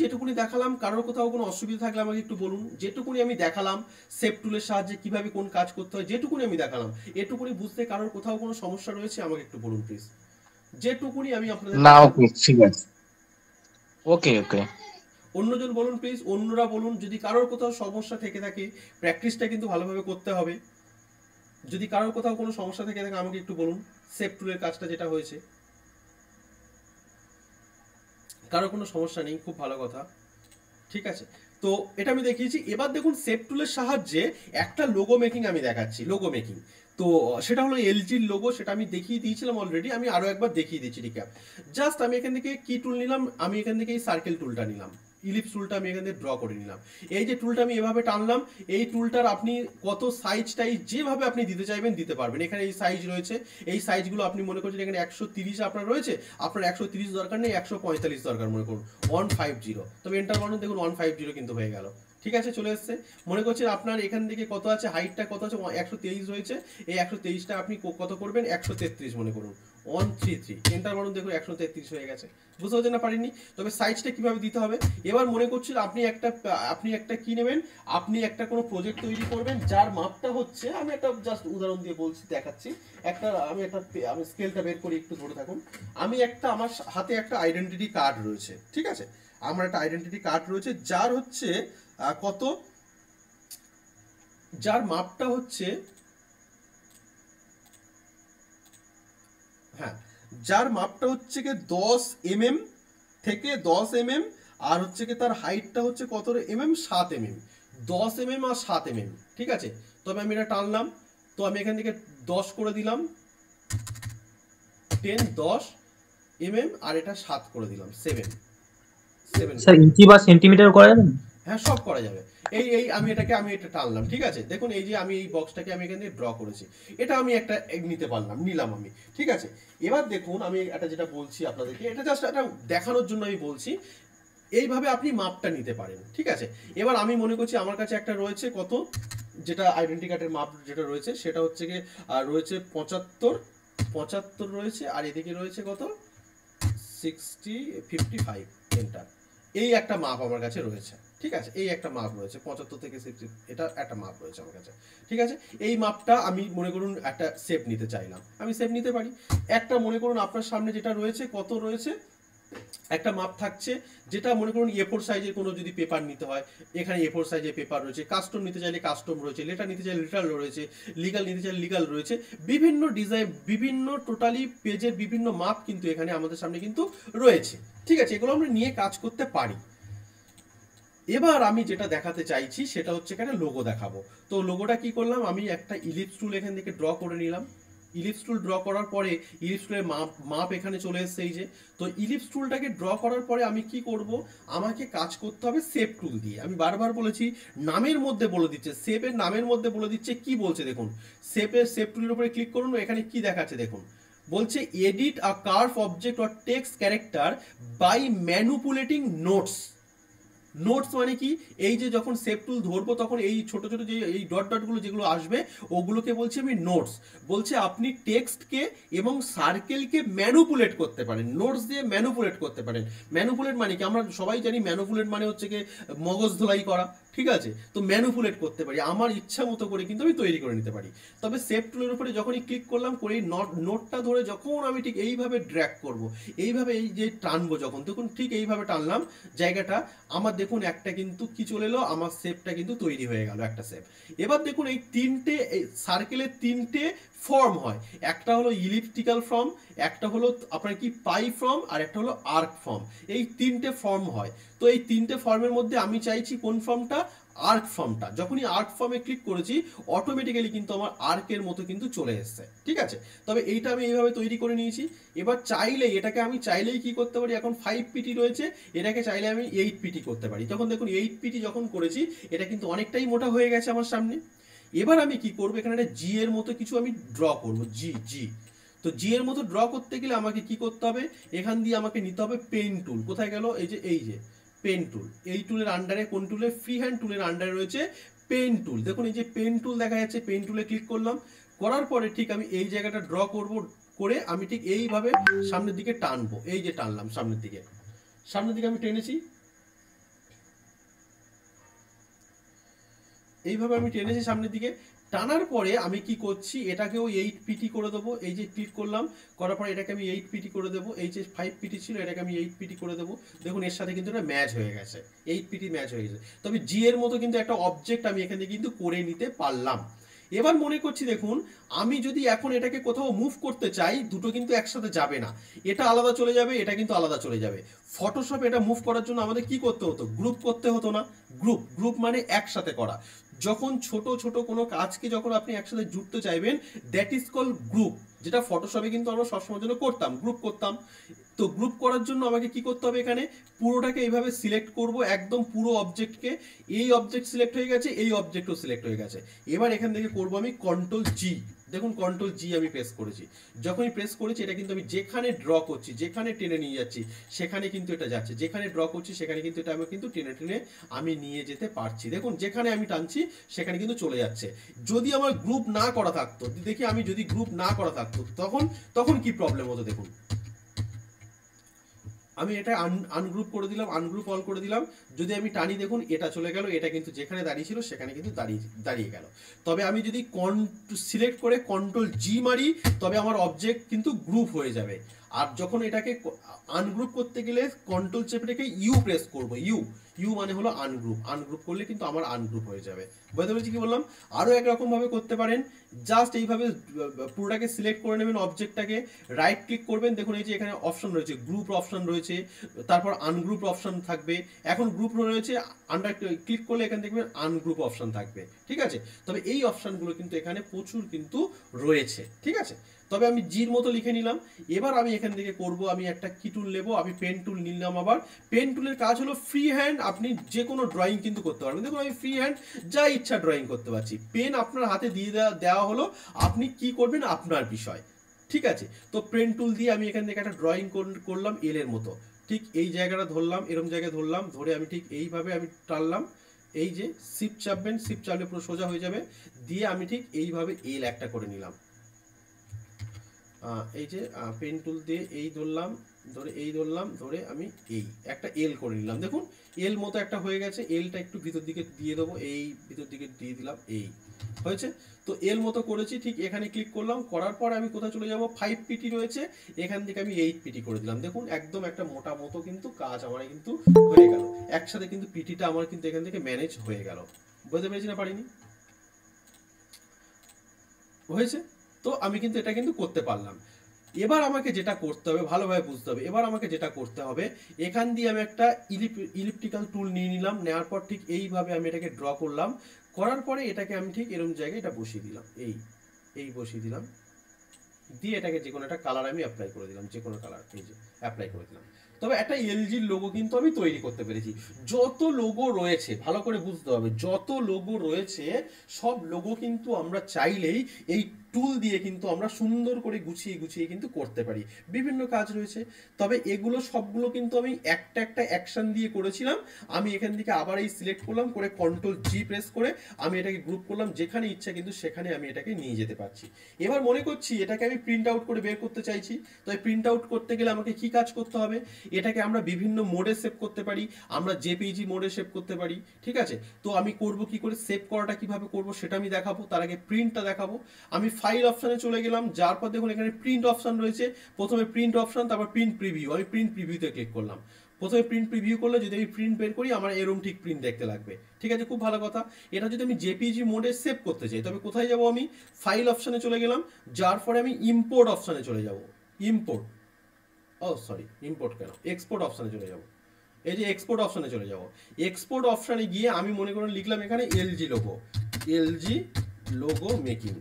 যেটুকুনি দেখালাম, কারোর কোথাও কোনো অসুবিধা থাকলে আমাকে একটু বলুন। যেটুকুনি আমি দেখালাম সেভ টুলের সাহায্যে কিভাবে কোন কাজ করতে হয়, যেটুকুনি আমি দেখালাম, এটুকুনি বুঝতে কারোর কোথাও কোনো সমস্যা রয়েছে আমাকে একটু বলুন প্লিজ। যেটুকুনি আমি আপনাদের না, ওকে ঠিক আছে, ওকে। অন্যজন বলুন প্লিজ, অন্যরা বলুন যদি কারোর কোথাও সমস্যা থেকে থাকে। প্র্যাকটিসটা কিন্তু ভালোভাবে করতে হবে। যদি কারোর কোথাও কোনো সমস্যা থেকে থাকে আমাকে একটু বলুন। সেভ টুলের কাজটা যেটা হয়েছে, কারোর কোনো সমস্যা নেই, খুব ভালো কথা, ঠিক আছে। তো এটা আমি দেখিয়েছি। এবার দেখুন সেভ টুলের সাহায্যে একটা লোগো মেকিং আমি দেখাচ্ছি, লোগো মেকিং। তো সেটা হলো এলজির লোগো, সেটা আমি দেখিয়ে দিয়েছিলাম অলরেডি, আমি আরো একবার দেখিয়ে দিচ্ছি রিক্যাপ। জাস্ট আমি এখান থেকে কি টুল নিলাম, আমি এখান থেকে এই সার্কেল টুলটা নিলাম, ইলিপস টুলটা আমি এখান থেকে ড্র করে নিলাম। এই যে টুলটা আমি এভাবে টানলাম, এই টুলটার আপনি কত সাইজ টাইজ যেভাবে আপনি দিতে চাইবেন দিতে পারবেন। এখানে এই সাইজ রয়েছে, এই সাইজগুলো আপনি মনে করছেন এখানে 130 আপনার রয়েছে, আপনার 130 দরকার নেই, 145 দরকার মনে করুন, 150, তবে এন্টার মারুন, দেখুন 150 কিন্তু হয়ে গেল। ঠিক আছে, চলে এসছে। মনে করছেন আপনার এখান থেকে কত আছে, হাইটটা কত আছে, 123 রয়েছে, এই 123টা আপনি কত করবেন, 133 মনে করুন, 133, এন্টার মারুন, দেখুন 133 হয়ে গেছে। বুঝতে পারছেন না? পারিনি। তবে সাইজটা কিভাবে দিতে হবে, এবার মনে করছেন আপনি একটা কি নেবেন, আপনি একটা কোনো প্রজেক্ট তৈরি করবেন যার মাপটা হচ্ছে, আমি একটা জাস্ট উদাহরণ দিয়ে বলছি, দেখাচ্ছি। আমি স্কেলটা বের করি, একটু ধরে থাকুন। আমার হাতে একটা আইডেন্টিটি কার্ড রয়েছে, ঠিক আছে, আমার একটা আইডেন্টিটি কার্ড রয়েছে যার হচ্ছে যার মাপটা হচ্ছে, হ্যাঁ, যার মাপটা হচ্ছে কি 10 mm থেকে 10 mm, আর হচ্ছে কি তার হাইটটা হচ্ছে কত mm, 7 mm, 10 mm আর 7 mm। ঠিক আছে, তবে আমি এটা টানলাম, তো আমি এখান থেকে 10 করে দিলাম, 10 10 mm, আর এটা 7 করে দিলাম, 7 স্যার ইঞ্চি বা সেন্টিমিটার করা যাবে? হ্যাঁ, সব করা যাবে। আমি এটা টানলাম, ঠিক আছে, দেখুন এই যে আমি এই বক্সটাকে আমি এখানে ড্র করেছি, এটা আমি একটা নিতে পারলাম, নিলাম আমি। ঠিক আছে, এবার দেখুন আমি একটা যেটা বলছি আপনাদেরকে, এটা জাস্ট একটা দেখানোর জন্য আমি বলছি, এইভাবে আপনি মাপটা নিতে পারেন। ঠিক আছে, এবার আমি মনে করছি আমার কাছে একটা রয়েছে কত, যেটা আইডেন্টি কার্ডের মাপ যেটা রয়েছে সেটা হচ্ছে কি রয়েছে 75 রয়েছে, আর এদিকে রয়েছে কত 60 55 এন্টার। এই একটা মাপ আমার কাছে রয়েছে। ঠিক আছে, এই একটা মাপ রয়েছে 75 থেকে 60, এটা একটা মাপ রয়েছে আমার কাছে। ঠিক আছে, এই মাপটা আমি মনে করুন একটা শেপ নিতে চাইলাম, আমি শেপ নিতে পারি। একটা মনে করুন আপনার সামনে যেটা রয়েছে কত রয়েছে, একটা মাপ থাকছে, যেটা মনে করুন A4 সাইজের কোনো যদি পেপার নিতে হয়, এখানে A4 সাইজের পেপার রয়েছে, কাস্টম নিতে চাইলে কাস্টম রয়েছে, লেটার নিতে চাইলে লেটার রয়েছে, লিগাল নিতে চাইলে লিগাল রয়েছে, বিভিন্ন ডিজাইন, বিভিন্ন টোটালি পেজের বিভিন্ন মাপ কিন্তু এখানে আমাদের সামনে কিন্তু রয়েছে। ঠিক আছে, এগুলো আমরা নিয়ে কাজ করতে পারি। এবার আমি যেটা দেখাতে চাইছি সেটা হচ্ছে এখানে লোগো দেখাবো। তো লোগোটা কি করলাম, আমি একটা ইলিপস টুল এখান থেকে ড্র করে নিলাম। ইলিপস টুল ড্র করার পরে ইলিপস টুলের মাপ এখানে চলে এসেছে, এই যে। তো ইলিপস টুলটাকে ড্র করার পরে আমি কি করব, আমাকে কাজ করতে হবে শেপ টুল দিয়ে। আমি বারবার বলেছি, নামের মধ্যে বলে দিচ্ছে, শেপের নামের মধ্যে বলে দিচ্ছে কি বলছে দেখুন, শেপ টুলের উপরে ক্লিক করুন, এখানে কি দেখাচ্ছে দেখুন, বলছে edit a curve object or text character by manipulating nodes. Nodes মানে কি, এই যে যখন শেপ টুল ধরবো তখন এই ছোট ছোট যে এই ডটগুলো যেগুলো আসবে ওগুলোকে বলছি আমি নোটস। বলছে আপনি টেক্সটকে এবং সার্কেলকে ম্যানুপুলেট করতে পারেন, নোটস দিয়ে ম্যানুপুলেট করতে পারেন। ম্যানুপুলেট মানে কি, আমরা সবাই জানি ম্যানুপুলেট মানে হচ্ছে কি মগজ ধোলাই করা। ঠিক আছে, তো ম্যানুপুলেট করতে পারি, আমার ইচ্ছা মতো করে কিন্তু আমি তৈরি করে নিতে পারি। তবে শেপ টুলের উপরে যখনই ক্লিক করলাম, করে নোটটা ধরে যখন আমি ঠিক এইভাবে ড্র্যাগ করব, এইভাবে এই যে টানবো, যখন দেখুন ঠিক এইভাবে টানলাম জায়গাটা, আমার দেখুন একটা কিন্তু কি চলে এলো, আমার শেপটা কিন্তু তৈরি হয়ে গেল, একটা শেপ। এবার দেখুন এই সার্কেলের 3টে ফর্ম হয়, একটা হলো ইলিপটিক্যাল ফর্ম, একটা হলো আপনার কি পাই ফর্ম, আর একটা হলো আর্ক ফর্ম। এই 3টে ফর্ম হয়। তো এই 3টে ফর্মের মধ্যে আমি চাইছি কোন ফর্মটা, আর্ক ফর্মটা। যখনই আর্ক ফর্মে ক্লিক করেছি অটোমেটিক্যালি কিন্তু আমার আর্কের মতো কিন্তু চলে এসেছে। ঠিক আছে, তবে এইটা আমি এইভাবে তৈরি করে নিয়েছি। এবার আমি চাইলেই কি করতে পারি, এখন 5pt রয়েছে, এটাকে চাইলে আমি 8pt করতে পারি। তখন দেখুন 8pt যখন করেছি, এটা কিন্তু অনেকটাই মোটা হয়ে গেছে আমার সামনে। এবার আমি কি করবো, এখানে একটা জি এর মতো কিছু আমি ড্র করবো, জি। তো জি এর মতো ড্র করতে গেলে আমাকে কি করতে হবে, এখান দিয়ে আমাকে নিতে হবে পেন টুল। কোথায় গেল, এই যে পেন টুল। এই টুলের আন্ডারে কোন টুলে, ফ্রি হ্যান্ড টুলের আন্ডারে রয়েছে পেন টুল। দেখুন এই যে পেন টুল দেখা যাচ্ছে, পেন টুলে ক্লিক করলাম, করার পরে ঠিক আমি এই জায়গাটা ড্র করব, করে আমি ঠিক এইভাবে সামনের দিকে টানবো। এই যে টানলাম সামনের দিকে আমি টেনেছি, এইভাবে আমি টেনেছি সামনের দিকে। টানার পরে আমি কি করছি, এটাকেও 8pt করে দেবো। এই যে ক্লিক করলাম, করার পরে এটাকে আমি 8pt করে দেবো। এই যে 5pt ছিল, এটাকে আমি 8pt করে দেবো। দেখুন এর সাথে কিন্তু এটা ম্যাচ হয়ে গেছে, 8pt ম্যাচ হয়ে গেছে। তবে জি এর মতো কিন্তু একটা অবজেক্ট আমি এখানে কিন্তু করে নিতে পারলাম। এবার মনে করছি দেখুন, আমি যদি এখন এটাকে কোথাও মুভ করতে চাই, দুটো কিন্তু একসাথে যাবে না, এটা আলাদা চলে যাবে, এটা কিন্তু আলাদা চলে যাবে। ফটোশপে এটা মুভ করার জন্য আমাদের কি করতে হতো, গ্রুপ করতে হতো না। গ্রুপ মানে একসাথে করা। যখন ছোট ছোট কোনো কাজকে যখন আপনি একসাথে জুড়তে চাইবেন, দ্যাট ইজ কল গ্রুপ, যেটা ফটোশপে কিন্তু আমরা সবসময়ের জন্য করতাম, গ্রুপ করতাম। তো গ্রুপ করার জন্য আমাকে কি করতে হবে, এখানে পুরোটাকে এইভাবে সিলেক্ট করব, একদম পুরো অবজেক্টকে, এই অবজেক্ট সিলেক্ট হয়ে গেছে, এই অবজেক্টও সিলেক্ট হয়ে গেছে। এবার এখান থেকে করব আমি কন্ট্রোল জি, দেখুন কন্ট্রোল জি আমি প্রেস করেছি। যখনই প্রেস করেছি এটা কিন্তু আমি যেখানে ড্র করছি, যেখানে টেনে নিয়ে যাচ্ছি সেখানে কিন্তু এটা যাচ্ছে, যেখানে ড্র করছি সেখানে কিন্তু এটা আমি কিন্তু টেনে টেনে আমি নিয়ে যেতে পারছি। দেখুন যেখানে আমি টানছি সেখানে কিন্তু চলে যাচ্ছে। যদি আমার গ্রুপ না করা থাকতো, দেখি আমি যদি গ্রুপ না করা থাকতো তখন তখন কি প্রবলেম হতো দেখুন। আমি এটা আনগ্রুপ করে দিলাম, আনগ্রুপ অল করে দিলাম, যদি আমি টানি দেখুন এটা চলে গেল, এটা কিন্তু যেখানে দাঁড়িয়ে ছিল সেখানে কিন্তু দাঁড়িয়ে গেল। তবে আমি যদি সিলেক্ট করে কন্ট্রোল জি মারি তবে আমার অবজেক্ট কিন্তু গ্রুপ হয়ে যাবে। আর যখন এটাকে আনগ্রুপ করতে গেলে কন্ট্রোল চেপে রেখে ইউ প্রেস করবো, ইউ মানে হলো আনগ্রুপ, আনগ্রুপ করলে কিন্তু আমার আনগ্রুপ হয়ে যাবে। বুঝতে পেরেছি কি বললাম? আরও একরকম ভাবে করতে পারেন, জাস্ট এইভাবে পুরোটাকে সিলেক্ট করে নেবেন, অবজেক্টটাকে রাইট ক্লিক করবেন, দেখুন এই যে এখানে অপশন রয়েছে, গ্রুপ অপশন রয়েছে, তারপর আনগ্রুপ অপশন থাকবে। এখন গ্রুপ রয়েছে, আন্ডার ক্লিক করলে এখানে দেখবেন আনগ্রুপ অপশন থাকবে, ঠিক আছে? তবে এই অপশনগুলো কিন্তু এখানে প্রচুর কিন্তু রয়েছে, ঠিক আছে? তবে আমি জির মতো লিখে নিলাম। এবার আমি এখান থেকে করব, আমি একটা কি টুল নেব, আমি পেন টুল নিলাম। আবার পেন টুলের কাজ হলো ফ্রি হ্যান্ড আপনি যে কোনো ড্রয়িং কিন্তু করতে পারবেন। দেখুন আমি ফ্রি হ্যান্ড যা ইচ্ছা ড্রয়িং করতে পারছি, পেন আপনার হাতে দিয়ে দেওয়া হলো, আপনি কি করবেন আপনার বিষয়, ঠিক আছে? তো পেন টুল দিয়ে আমি এখান থেকে একটা ড্রয়িং করলাম এল এর মতো, ঠিক এই জায়গাটা ধরলাম, এরকম জায়গায় ধরলাম, ধরে আমি ঠিক এইভাবে আমি টানলাম, এই যে শিফট চাপবেন, শিফট চাপলে পুরো সোজা হয়ে যাবে, দিয়ে আমি ঠিক এইভাবে এল একটা করে নিলাম। এই যে পেন টুল দিয়ে এই ধরলাম, ধরে এই ধরলাম, ধরে আমি এই একটা এল করে নিলাম। দেখুন এল মতো একটা হয়ে গেছে, এলটা একটু ভিতর দিকে দিয়ে দেবো, এই ভিতর দিকে দিয়ে দিলাম, এই হয়েছে। তো এল মতো করেছি, ঠিক এখানে ক্লিক করলাম, করার পর আমি কোথায় চলে যাব, 5 পিটি রয়েছে, এখান থেকে আমি 8 পিটি করে দিলাম। দেখুন একদম একটা মোটা মতো কিন্তু কাজ আমার কিন্তু হয়ে গেল, একসাথে কিন্তু পিটিটা আমার কিন্তু এখান থেকে ম্যানেজ হয়ে গেল। বুঝতে পেরেছি না পারিনি? হয়েছে। তো আমি কিন্তু এটা কিন্তু করতে পারলাম। এবার আমাকে যেটা করতে হবে, ভালোভাবে বুঝতে হবে, এবার আমাকে যেটা করতে হবে, এখান দিয়ে আমি একটা ইলিপ্টিক্যাল টুল নিয়ে নিলাম, নেওয়ার পর ঠিক এইভাবে আমি এটাকে ড্র করলাম, করার পরে এটাকে আমি ঠিক এরকম জায়গায় এটা বসিয়ে দিলাম, এই বসিয়ে দিলাম, দিয়ে এটাকে যে কোনো একটা কালার আমি অ্যাপ্লাই করে দিলাম, যে কোনো কালার, এই যে অ্যাপ্লাই করে দিলাম। তবে একটা এলজির লোগো কিন্তু আমি তৈরি করতে পেরেছি। যত লোগো রয়েছে ভালো করে বুঝতে হবে, যত লোগো রয়েছে সব লোগো কিন্তু আমরা চাইলেই এই টুল দিয়ে কিন্তু আমরা সুন্দর করে গুছিয়ে গুছিয়ে কিন্তু করতে পারি। বিভিন্ন কাজ রয়েছে, তবে এগুলো সবগুলো কিন্তু আমি একটা একটা অ্যাকশন দিয়ে করেছিলাম। আমি এখান থেকে আবার এই সিলেক্ট করলাম, করে কন্ট্রোল জি প্রেস করে আমি এটাকে গ্রুপ করলাম, যেখানে ইচ্ছা কিন্তু সেখানে আমি এটাকে নিয়ে যেতে পারছি। এবার মনে করছি এটাকে আমি প্রিন্ট আউট করে বের করতে চাইছি, তো প্রিন্ট আউট করতে গেলে আমাকে কি কাজ করতে হবে, এটাকে আমরা বিভিন্ন মোডে সেভ করতে পারি, আমরা জেপিজি মোডে সেভ করতে পারি, ঠিক আছে? তো আমি করব কি করে, সেভ করাটা কিভাবে করব সেটা আমি দেখাবো, তার আগে প্রিন্টটা দেখাবো। আমি ফাইল অপশনে চলে গেলাম, যার পর দেখুন এখানে প্রিন্ট অপশন রয়েছে, প্রথমে প্রিন্ট অপশন, তারপর প্রিন্ট প্রিভিউ, আমি প্রিন্ট প্রিভিউতে ক্লিক করলাম। প্রথমে প্রিন্ট প্রিভিউ করলে যদি আমি প্রিন্ট বের করি আমার এরকম ঠিক প্রিন্ট দেখতে লাগবে, ঠিক আছে? খুব ভালো কথা। এটা যদি আমি জেপিজি মোডে সেভ করতে চাই তবে কোথায় যাব, আমি ফাইল অপশনে চলে গেলাম, যার পরে আমি ইম্পোর্ট অপশনে চলে যাব, ইম্পোর্ট, ইম্পোর্ট কেন, এক্সপোর্ট অপশনে চলে যাব, এই যে এক্সপোর্ট অপশনে চলে যাব। এক্সপোর্ট অপশনে গিয়ে আমি মনে করে লিখলাম এখানে LG logo making,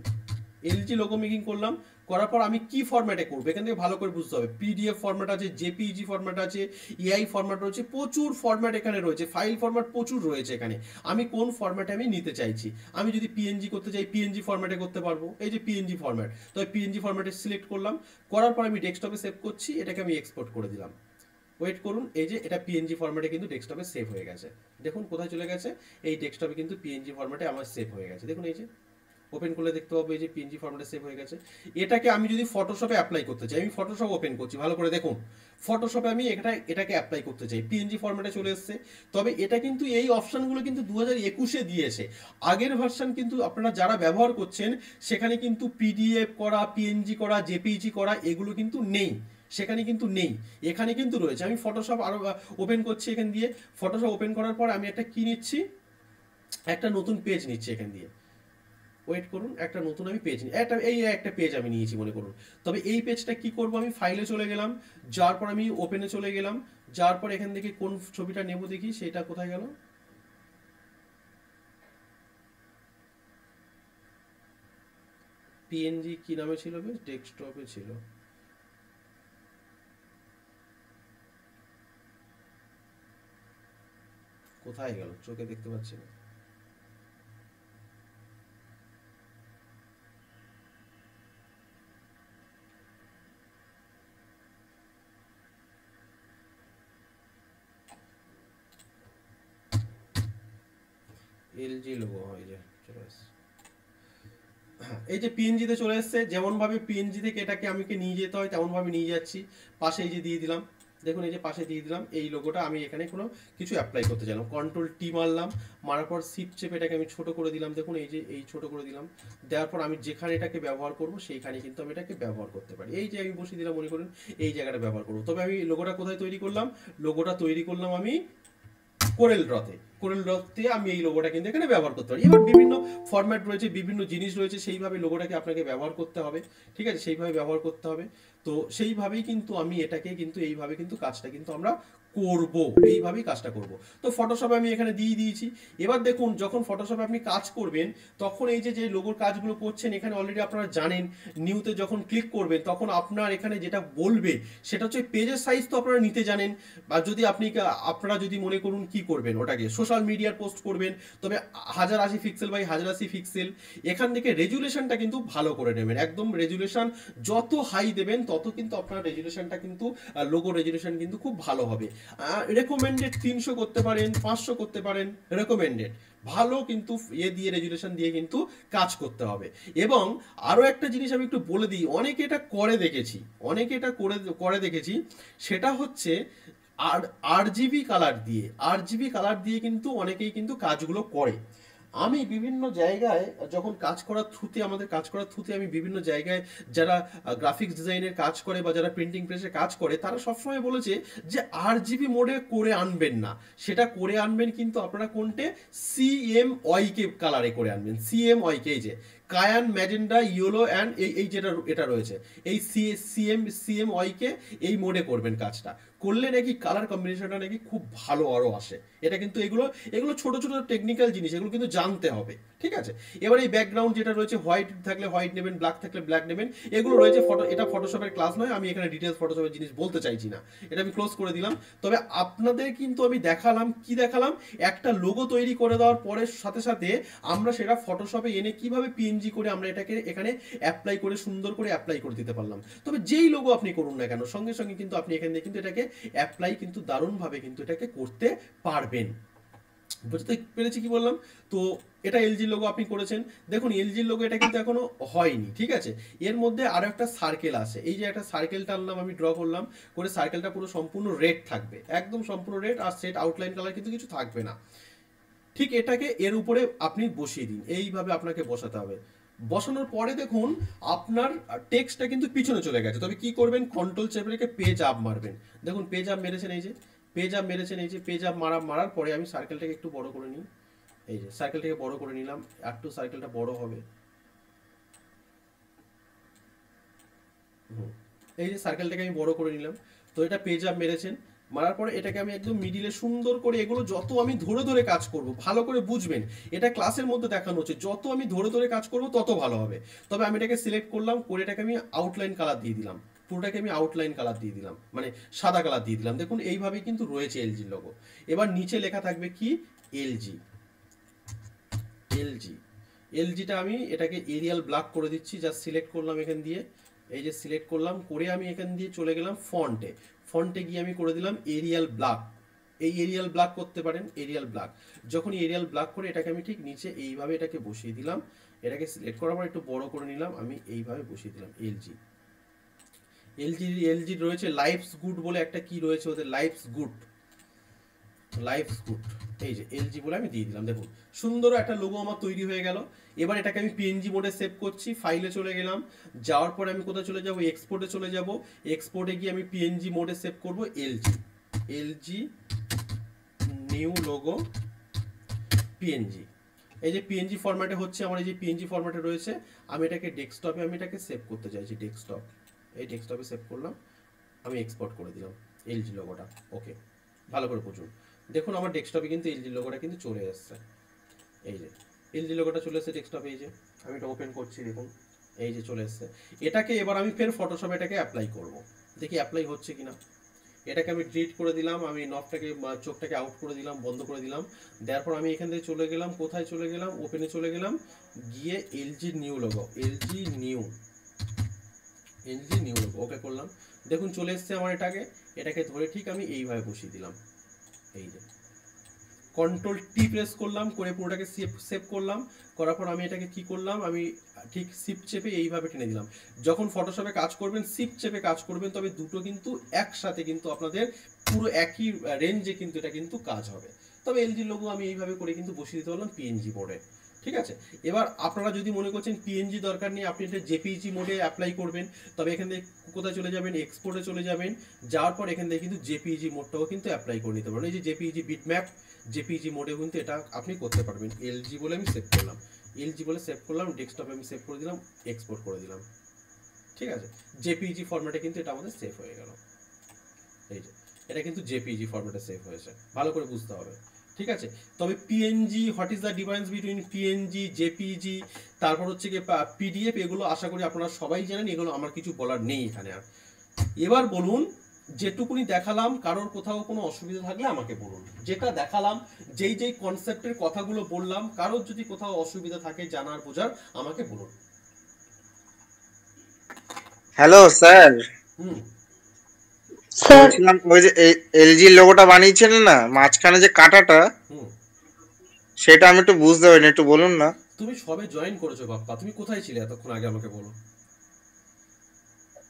LG logo making করলাম। করার পর আমি কি ফরম্যাটে করবো এখান থেকে ভালো করে বুঝতে হবে। পিডিএফ ফরম্যাট আছে, জেপিইজি ফরম্যাট আছে, এআই ফরম্যাট রয়েছে, প্রচুর ফরম্যাট এখানে রয়েছে, ফাইল ফরম্যাট প্রচুর রয়েছে এখানে। আমি কোন ফরম্যাটে আমি নিতে চাইছি, আমি যদি পিএনজি করতে চাই পিএনজি ফরম্যাটে করতে পারবো, এই যে পিএনজি ফরম্যাট, তো পিএনজি ফরম্যাটে সিলেক্ট করলাম, করার পর আমি ডেস্কটপে সেভ করছি, এটাকে আমি এক্সপোর্ট করে দিলাম। ওয়েট করুন, এই যে এটা পিএনজি ফরম্যাটে কিন্তু ডেস্কটপে সেভ হয়ে গেছে। দেখুন কোথায় চলে গেছে, এই ডেস্কটপে কিন্তু পিএনজি ফরম্যাটে আমার সেভ হয়ে গেছে। দেখুন এই যে ওপেন করলে দেখতে পাবো এই যে পিএনজি ফরম্যাটে সেভ হয়ে গেছে। এটাকে আমি যদি ফটোশপে অ্যাপ্লাই করতে চাই, আমি ফটোশপ ওপেন করছি, ভালো করে দেখুন, ফটোশপে আমি এটাকে অ্যাপ্লাই করতে চাই, পিএনজি ফরম্যাটে চলে এসেছে। তবে এটা কিন্তু এই অপশনগুলো কিন্তু 2021-এ দিয়েছে, আগের ভার্সন কিন্তু আপনারা যারা ব্যবহার করছেন সেখানে কিন্তু পিডিএফ করা, পিএনজি করা, জেপিইজি করা এগুলো কিন্তু নেই, সেখানে কিন্তু নেই, এখানে কিন্তু রয়েছে। আমি ফটোশপ আরো ওপেন করছি, এখান দিয়ে ফটোশপ ওপেন করার পর আমি একটা কি নিচ্ছি, একটা নতুন পেজ নিচ্ছি এখান দিয়ে। ওয়েট করুন, একটা নতুন আমি পেজ নিই, একটা পেজ আমি নিয়েছি মনে করুন। তবে এই পেজটা কি করব, আমি ফাইলে চলে গেলাম, যার পর আমি ওপেনে চলে গেলাম, যার পর এখান থেকে কোন ছবিটা নেব দেখি, সেটা কোথায় গেল, পিএনজি কি নামে ছিল বেশ, ডেস্কটপে ছিল। কোথায় গেল, চোখে দেখতে পাচ্ছি না। এলজি লোগো হয় যে চলে আসছে। এই যে পিএনজি তে চলে এসেছে, যেমন ভাবে পিএনজি থেকে এটাকে আমাকে নিয়ে যেতে হয় তেমন ভাবে নিয়ে যাচ্ছি। পাশে এই যে দিয়ে দিলাম, দেখুন এই যে পাশে দিয়ে দিলাম এই লোগোটা। আমি এখানে কোনো কিছু অ্যাপ্লাই করতে চাইলাম, কন্ট্রোল টি মারলাম, মারার পর শিফট চেপে এটাকে আমি ছোট করে দিলাম। দেখুন এই যে এই ছোট করে দিলাম, দেওয়ার পর আমি যেখানে এটাকে ব্যবহার করব সেইখানে কিন্তু আমি এটাকে ব্যবহার করতে পারি। এই যে আমি বসিয়ে দিলাম, মনে করুন এই জায়গাটা ব্যবহার করবো। তবে আমি লোগোটা কোথায় তৈরি করলাম, লোগোটা তৈরি করলাম আমি কোরেল ড্রতে। কোরেল ড্রতে আমি এই লোগোটা কিন্তু এখানে ব্যবহার করতে পারি। এবার বিভিন্ন ফরম্যাট রয়েছে, বিভিন্ন জিনিস রয়েছে, সেইভাবে লোগোটাকে আপনাকে ব্যবহার করতে হবে, ঠিক আছে, সেইভাবে ব্যবহার করতে হবে। তো সেইভাবেই কিন্তু আমি এটাকে কিন্তু এইভাবে কিন্তু কাজটা কিন্তু আমরা করব, এইভাবেই কাজটা করব। তো ফটোশপে আমি এখানে দিয়ে দিয়েছি। এবার দেখুন যখন ফটোশপে আপনি কাজ করবেন তখন এই যে যে লোগোর কাজগুলো করছেন এখানে অলরেডি আপনারা জানেন, নিউতে যখন ক্লিক করবেন তখন আপনার এখানে যেটা বলবে সেটা হচ্ছে পেজের সাইজ, তো আপনারা নিতে জানেন। বা যদি আপনারা যদি মনে করুন কি করবেন, ওটাকে সোশ্যাল মিডিয়ার পোস্ট করবেন, তবে 1080 পিক্সেল বাই 1080 পিক্সেল। এখান থেকে রেজুলেশনটা কিন্তু ভালো করে নেবেন, একদম রেজুলেশন যত হাই দেবেন তত কিন্তু আপনার রেজুলেশনটা কিন্তু লোগো রেজুলেশন কিন্তু খুব ভালো হবে। রেকমেন্ডেড 300 করতে পারেন, 500 করতে পারেন, রেকমেন্ডেড ভালো কিন্তু দিয়ে রেজুলেশন দিয়ে কিন্তু কাজ করতে হবে। এবং আরো একটা জিনিস আমি একটু বলে দিই, অনেকে এটা করে দেখেছি, করে দেখেছি, সেটা হচ্ছে আরজিবি কালার দিয়ে কিন্তু অনেকেই কিন্তু কাজগুলো করে। আমি বিভিন্ন জায়গায় যখন আমাদের কাজ করার থ্রুতে আমি বিভিন্ন জায়গায় যারা গ্রাফিক্স ডিজাইনের কাজ করে বা যারা প্রিন্টিং প্রেসে কাজ করে তারা সবসময় বলেছে যে আরজিবি মোডে করে আনবেন না, সেটা করে আনবেন কিন্তু আপনারা কোনটে সিএমওয়াইকে কালারে করে আনবেন। সিএমওয়াইকে, এই যে কায়ান, ম্যাজেন্ডা, ইয়েলো অ্যান্ড এই যেটা এটা রয়েছে, এই সিএমওয়াইকে এই মোডে করবেন। কাজটা করলে নাকি কালার কম্বিনেশনটা নাকি খুব ভালো আরো আসে। এটা কিন্তু এগুলো ছোট ছোট টেকনিক্যাল জিনিস, এগুলো কিন্তু জানতে হবে, ঠিক আছে। এবার এই ব্যাকগ্রাউন্ড যেটা রয়েছে, হোয়াইট থাকলে হোয়াইট নেবেন, ব্ল্যাক থাকলে ব্ল্যাক নেবেন, এগুলো রয়েছে। এটা ফটোশপের ক্লাস নয়, আমি এখানে ডিটেলস ফটোশপের জিনিস বলতে চাইছি না, এটা আমি ক্লোজ করে দিলাম। তবে আপনাদের কিন্তু আমি দেখালাম একটা লোগো তৈরি করে দেওয়ার পরে সাথে সাথে আমরা সেটা ফটোশপে এনে কিভাবে পিএনজি করে আমরা এটাকে এখানে অ্যাপ্লাই করে সুন্দর করে অ্যাপ্লাই করে দিতে পারলাম। তবে যেই লোগো আপনি করুন না কেন সঙ্গে সঙ্গে কিন্তু আপনি এখান থেকে কিন্তু এটাকে অ্যাপ্লাই কিন্তু দারুণভাবে কিন্তু এটাকে করতে পারবেন। বুঝতে পেরেছি কি বললাম? তো এটা এলজি লোগো আপনি করেছেন, দেখুন এলজি লোগো এটা কিন্তু এখনো হয়নি, ঠিক আছে। এর মধ্যে আরো একটা সার্কেল আছে, এই যে একটা সার্কেল টানলাম, আমি ড্র করলাম, করে সার্কেলটা পুরো সম্পূর্ণ রেড থাকবে, একদম সম্পূর্ণ রেড, আর সেট আউটলাইন কালার কিন্তু কিছু থাকবে না। ঠিক এটাকে এর উপরে আপনি বসিয়ে দিন, এইভাবে আপনাকে বসাতে হবে। বসানোর পরে দেখুন আপনার টেক্সটটা কিন্তু পিছনে চলে গেছে। তবে কি করবেন, কন্ট্রোল চেপে রেখে পেজ আপ মারবেন। দেখুন পেজ আপ মেরেছেন, এই যে পেজ আপ মারার পরে আমি সার্কেলটাকে একটু বড় করে নিই। এই যে সার্কেলটাকে বড় করে নিলাম, একটু সার্কেলটা বড় হবে। এই যে সার্কেলটাকে আমি বড় করে নিলাম। তো এটা পেজ আপ মেরেছেন, মারার পরে এটাকে আমি একদম মিডিলে সুন্দর করে, এগুলো যত আমি ধরে ধরে কাজ করব, ভালো করে বুঝবেন, এটা ক্লাসের মধ্যে দেখানো হচ্ছে, যত আমি ধরে ধরে কাজ করব তত ভালো হবে। তবে আমি এটাকে সিলেক্ট করলাম, করে এটাকে আমি আউটলাইন কালার দিয়ে দিলাম, পুরোটাকে আমি আউটলাইন কালার দিয়ে দিলাম, মানে সাদা কালার দিয়ে দিলাম। দেখুন এইভাবেই কিন্তু রয়েছে এলজি লোগো। এবার নিচে লেখা থাকবে কি, এলজি। এলজিটা আমি এটাকে এরিয়াল ব্ল্যাক করে দিচ্ছি, জাস্ট সিলেক্ট করলাম এখান দিয়ে, এই যে সিলেক্ট করলাম, করে আমি এখান দিয়ে চলে গেলাম ফন্টে গিয়ে আমি করে দিলাম এরিয়াল ব্ল্যাক। এই এরিয়াল ব্ল্যাক করতে পারেন, এরিয়াল ব্ল্যাক। যখন এরিয়াল ব্ল্যাক করে এটাকে আমি ঠিক নিচে এইভাবে এটাকে বসিয়ে দিলাম, এটাকে সিলেক্ট করার পর একটু বড় করে নিলাম, আমি এইভাবে বসিয়ে দিলাম এলজি রয়েছে লাইফস গুড বলে একটা কি রয়েছে ওদের, লাইফস গুড, এই যে এলজি বলে আমি দিয়ে দিলাম। দেখুন সুন্দর একটা লোগো আমার তৈরি হয়ে গেল। এবার এটাকে আমি পিএনজি মোডে সেভ করছি, ফাইলে চলে গেলাম, যাওয়ার পরে আমি কোথায় চলে যাব, এক্সপোর্টে চলে যাব। এক্সপোর্টে গিয়ে আমি পিএনজি মোডে সেভ করব এলজি নিউ লোগো পিএনজি। এই যে পিএনজি ফরম্যাটে হচ্ছে আমার, এই যে পিএনজি ফরম্যাটে রয়েছে, আমি এটাকে ডেস্কটপে আমি এটাকে সেভ করতে চাইছি, এই ডেস্কটপে সেভ করলাম, আমি এক্সপোর্ট করে দিলাম এলজি লোগোটা। ওকে, ভালো করে বুঝুন। দেখুন আমার ডেস্কটপে কিন্তু এলজি লোগোটা কিন্তু চলে এসেছে, এই যে এলজি লোগোটা চলে এসেছে ডেস্কটপে। এই যে আমি এটা ওপেন করছি, দেখুন এই যে চলে এসেছে। এটাকে এবার আমি ফের ফটোশপে এটাকে অ্যাপ্লাই করব, দেখি অ্যাপ্লাই হচ্ছে কিনা। এটাকে আমি ডিলিট করে দিলাম, আমি নবটাকে চোখটাকে আউট করে দিলাম, বন্ধ করে দিলাম। দেওয়ার পর আমি এখান থেকে চলে গেলাম, কোথায় চলে গেলাম, ওপেনে চলে গেলাম, গিয়ে LG new logo, LG new logo ওকে করলাম। দেখুন চলে এসছে আমার এটাকে ধরে ঠিক আমি এইভাবে বসিয়ে দিলাম। এই যে কন্ট্রোল টি প্রেস করলাম, করে পুরোটাকে সেভ করলাম। করার পর আমি এটাকে কি করলাম, আমি ঠিক শিফট চেপে এইভাবে টেনে দিলাম। যখন ফটোশপে কাজ করবেন শিফট চেপে কাজ করবেন, তবে দুটো কিন্তু একসাথে কিন্তু আপনাদের পুরো একই রেঞ্জে কিন্তু এটা কিন্তু কাজ হবে। তবে এলজি লোগো আমি এইভাবে করে কিন্তু বসিয়ে দিতে পারলাম পিএনজি মোডে। ঠিক আছে, এবার আপনারা যদি মনে করছেন পিএনজি দরকার নেই, আপনি এটা জেপিইজি মোডে অ্যাপ্লাই করবেন, তবে এখান থেকে কোথায় চলে যাবেন, এক্সপোর্টে চলে যাবেন। যাওয়ার পর এখান থেকে কিন্তু জেপিইজি মোডটাও কিন্তু অ্যাপ্লাই করে নিতে পারবেন। এই যে জেপিইজি বিটম্যাপ, জেপিইজি মোডে কিন্তু এটা আপনি করতে পারবেন। এলজি বলে আমি সেভ করলাম, এলজি বলে সেভ করলাম, ডেস্কটপে আমি সেভ করে দিলাম, এক্সপোর্ট করে দিলাম। ঠিক আছে, জেপিইজি ফরম্যাটে কিন্তু এটা আমাদের সেভ হয়ে গেল। এই যে এটা কিন্তু জেপিইজি ফরম্যাটে সেভ হয়েছে, ভালো করে বুঝতে হবে। ঠিক আছে, তবে PNG, what is the difference between PNG, JPEG, তারপর হচ্ছে কি পিডিএফ, এগুলো আশা করি আপনারা সবাই জানেন, এগুলো আমার কিছু বলার নেই এখানে আর। এবার বলুন, যেটুকুনি দেখালাম কারোর কোথাও কোনো অসুবিধা থাকলে আমাকে বলুন। যেটা দেখালাম, যেই যেই কনসেপ্টের কথাগুলো বললাম, কারোর যদি কোথাও অসুবিধা থাকে জানার বোঝার আমাকে বলুন। হ্যালো স্যার, হুম, বলছিলাম ওই যে এলজি লোগোটা বানিয়েছেন না, মাঝখানে যে কাটাটা, হুম, সেটা আমি একটু বুঝতে পারিনি, একটু বলুন না। তুমি সবে জয়েন করেছো বাপ্পা, তুমি কোথায় ছিলে এতক্ষণ আগে আমাকে বলো।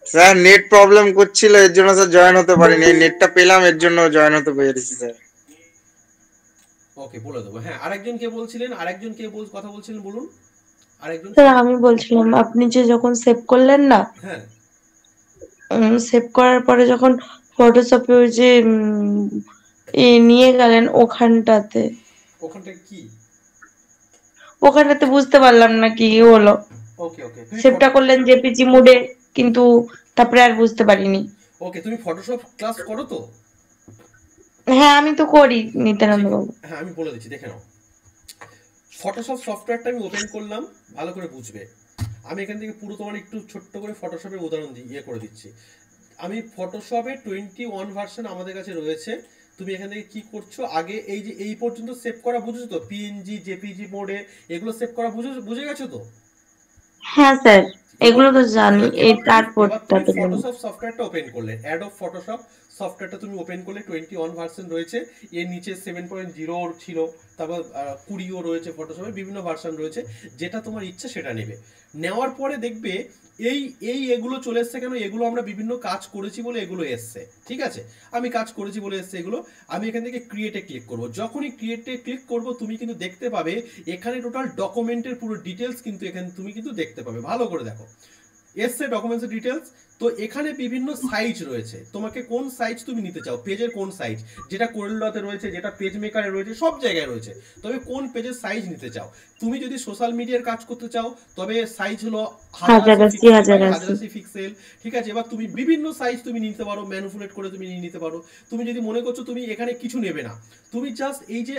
স্যার নেট প্রবলেম করছিল, এর জন্য স্যার জয়েন হতে পারিনি। এই নেটটা পেলাম, এর জন্য জয়েন হতে পেরেছি স্যার। ওকে, বলে দেবো। হ্যাঁ, আরেকজন কে বলছিলেন, আরেকজন কে কথা বলছিলেন বলুন, আরেকজন। স্যার আমি বলছিলাম আপনি যে যখন সেভ করলেন না, হ্যাঁ, সেভ করার পরে যখন ফটোশপে ওই যে নিয়ে গেলেন ওখানটাতে কি বুঝতে পারলাম না কি হলো। ওকে ওকে, সেভটা করলেন জেপিজি মোডে, কিন্তু তারপরে আর বুঝতে পারিনি। ওকে, তুমি ফটোশপ ক্লাস করো তো? হ্যাঁ আমি তো করি নিত্যানন্দ বাবু। হ্যাঁ, আমি বলে দিচ্ছি, দেখে নাও। ফটোশপ সফটওয়্যারটা আমি ওপেন করলাম, ভালো করে বুঝবে। আমি এখান থেকে পুরো তোমার একটু ছোট্ট করে ফটোশপের উদাহরণ করে দিচ্ছি। আমি ফটোশপে 21 ভার্সন আমাদের কাছে রয়েছে। তুমি এখান থেকে কি করছো, আগে এই যে এই পর্যন্ত সেভ করা বুঝেছো তো, পিএনজি, জেপিজি মোডে এগুলো সেভ করা বুঝে গেছো তো? হ্যাঁ স্যার, এগুলো তো জানি। এই তারপরটাতে ফটোশপ সফটওয়্যারটা ওপেন করলে, অ্যাডোব ফটোশপ সফটওয়্যারটা তুমি ওপেন করলে, 21 ভার্সন রয়েছে, এর নিচে 7.0 ছিল, তারপর 20 রয়েছে, ফটোশপের বিভিন্ন ভার্সন রয়েছে, যেটা তোমার ইচ্ছা সেটা নেবে। নেওয়ার পরে দেখবে এগুলো চলে এসছে কেন, এগুলো আমরা বিভিন্ন কাজ করেছি বলে এগুলো এসছে। ঠিক আছে, আমি কাজ করেছি বলে এসছে এগুলো। আমি এখান থেকে ক্রিয়েটে ক্লিক করব। যখনই ক্রিয়েটে ক্লিক করব, তুমি কিন্তু দেখতে পাবে এখানে টোটাল ডকুমেন্টের পুরো ডিটেলস কিন্তু এখানে তুমি কিন্তু দেখতে পাবে। ভালো করে দেখো, এসছে ডকুমেন্টসের ডিটেলস। তো এখানে বিভিন্ন সাইজ রয়েছে, তোমাকে কোন সাইজ তুমি নিতে চাও, পেজের কোন সাইজ, যেটা কোরেলড্রতে রয়েছে, যেটা পেজ মেকারে রয়েছে, সব জায়গায় রয়েছে। তবে কোন পেজের সাইজ নিতে চাও, তুমি যদি সোশ্যাল মিডিয়ার কাজ করতে চাও তবে সাইজ হলো 1080 পিক্সেল। ঠিক আছে, এবার তুমি বিভিন্ন সাইজ তুমি নিতে পারো, ম্যানিপুলেট করে তুমি নিয়ে নিতে পারো। তুমি যদি মনে করছো তুমি এখানে কিছু নেবে না, তুমি জাস্ট এই যে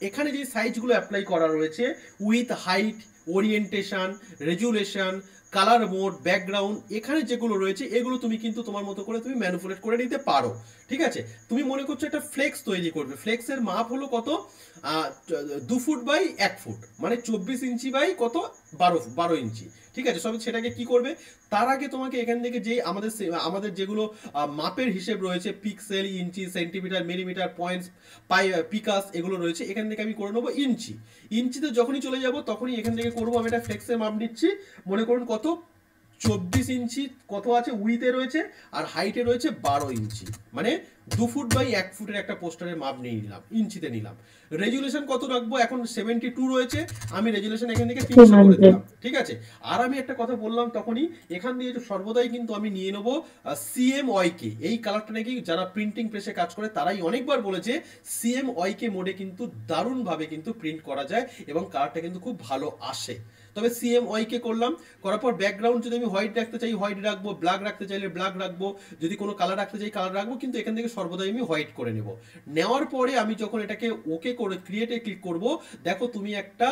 এখানে যে সাইজগুলো অ্যাপ্লাই করা রয়েছে, with, height, orientation, resolution, colour mode, background, এখানে যেগুলো রয়েছে এগুলো তুমি কিন্তু তোমার মতো করে তুমি ম্যানিপুলেট করে নিতে পারো। ঠিক আছে, তুমি মনে করছো একটা ফ্লেক্স তৈরি করবে, ফ্লেক্সের মাপ হলো কত, 2 ফুট বাই 1 ফুট, মানে 24 ইঞ্চি বাই কত, 12 ইঞ্চি। ঠিক আছে, সব সেটাকে কি করবে, তার আগে তোমাকে এখান থেকে যে আমাদের যেগুলো মাপের হিসেব রয়েছে, পিক্সেল, ইঞ্চি, সেন্টিমিটার, মিলিমিটার, পয়েন্টস, পিকাস, এগুলো রয়েছে, এখান থেকে আমি করে নেবো ইঞ্চি। ইঞ্চিতে যখনই চলে যাব তখনই এখান থেকে করবো, আমি এটা ফ্লেক্সের মাপ নিচ্ছি, মনে করুন কত, 24 ইঞ্চি কত আছে, উইথে রয়েছে, আর হাইটে রয়েছে 12 ইঞ্চি, মানে 2 ফুট বাই 1 ফুটের একটা পোস্টারের মাপ নিয়ে নিলাম, ইঞ্চিতে নিলাম। রেজুলেশন কত রাখবো, এখন 72 রয়েছে, আমি রেজুলেশন এখান থেকে 300 করে দিলাম। ঠিক আছে, আর আমি একটা কথা বললাম তখনই, এখান দিয়ে সর্বদাই কিন্তু আমি নিয়ে নেবো CMYK। এই কালারটা নাকি যারা প্রিন্টিং প্রেসে কাজ করে তারাই অনেকবার বলেছে CMYK মোডে কিন্তু দারুণভাবে কিন্তু প্রিন্ট করা যায় এবং কালারটা কিন্তু খুব ভালো আসে। তবে CMYK করলাম, করার পর ব্যাকগ্রাউন্ড যদি আমি হোয়াইট রাখতে চাই হোয়াইট রাখবো, ব্ল্যাক রাখতে চাইলে ব্ল্যাক রাখবো, যদি কোনো কালার রাখতে চাই কালার রাখবো, কিন্তু এখান থেকে সর্বদাই আমি হোয়াইট করে নেব। নেওয়ার পরে আমি যখন এটাকে ওকে করে ক্রিয়েটে ক্লিক করব, দেখো তুমি একটা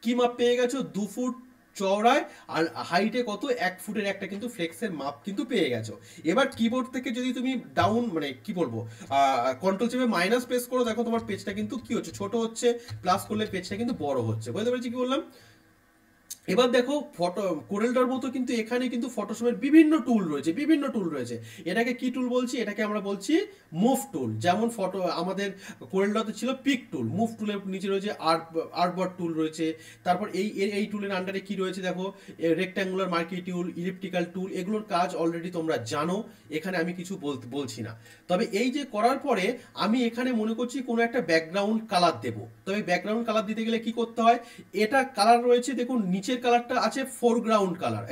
কি মাপ পেয়ে গেছো, 2 ফুট চওড়ায় আর হাইটে কত 1 ফুটের একটা কিন্তু ফ্লেক্সের মাপ কিন্তু পেয়ে গেছো। এবার কিবোর্ড থেকে যদি তুমি ডাউন মানে কি বলবো কন্ট্রোল চেপে মাইনাস প্রেস করো, দেখো তোমার পেজটা কিন্তু কি হচ্ছে, ছোট হচ্ছে, প্লাস করলে পেজটা কিন্তু বড় হচ্ছে। বুঝতে পেরেছি কি বললাম? এবার দেখো ফটো কোরেলড্রর মতো কিন্তু এখানে কিন্তু ফটোশপের বিভিন্ন টুল রয়েছে। এটাকে কি টুল বলছি? এটাকে আমরা বলছি মুভ টুল। যেমন ফটো আমাদের কোরেলড্রতে ছিল পিক টুল, মুভ টুলের নিচে রয়েছে আর্টবোর্ড টুল রয়েছে। তারপর এই টুলের আন্ডারে কি রয়েছে দেখো, রেক্ট্যাঙ্গুলার মার্কি টুল, ইলিপ্টিক্যাল টুল, এগুলোর কাজ অলরেডি তোমরা জানো, এখানে আমি কিছু বলছি না। তবে এই যে করার পরে আমি এখানে মনে করছি কোনো একটা ব্যাকগ্রাউন্ড কালার দেবো। তবে ব্যাকগ্রাউন্ড কালার দিতে গেলে কি করতে হয়, এটা কালার রয়েছে দেখুন, নিচের কালারটা আছে ফোরগ্রাউন্ড কালার,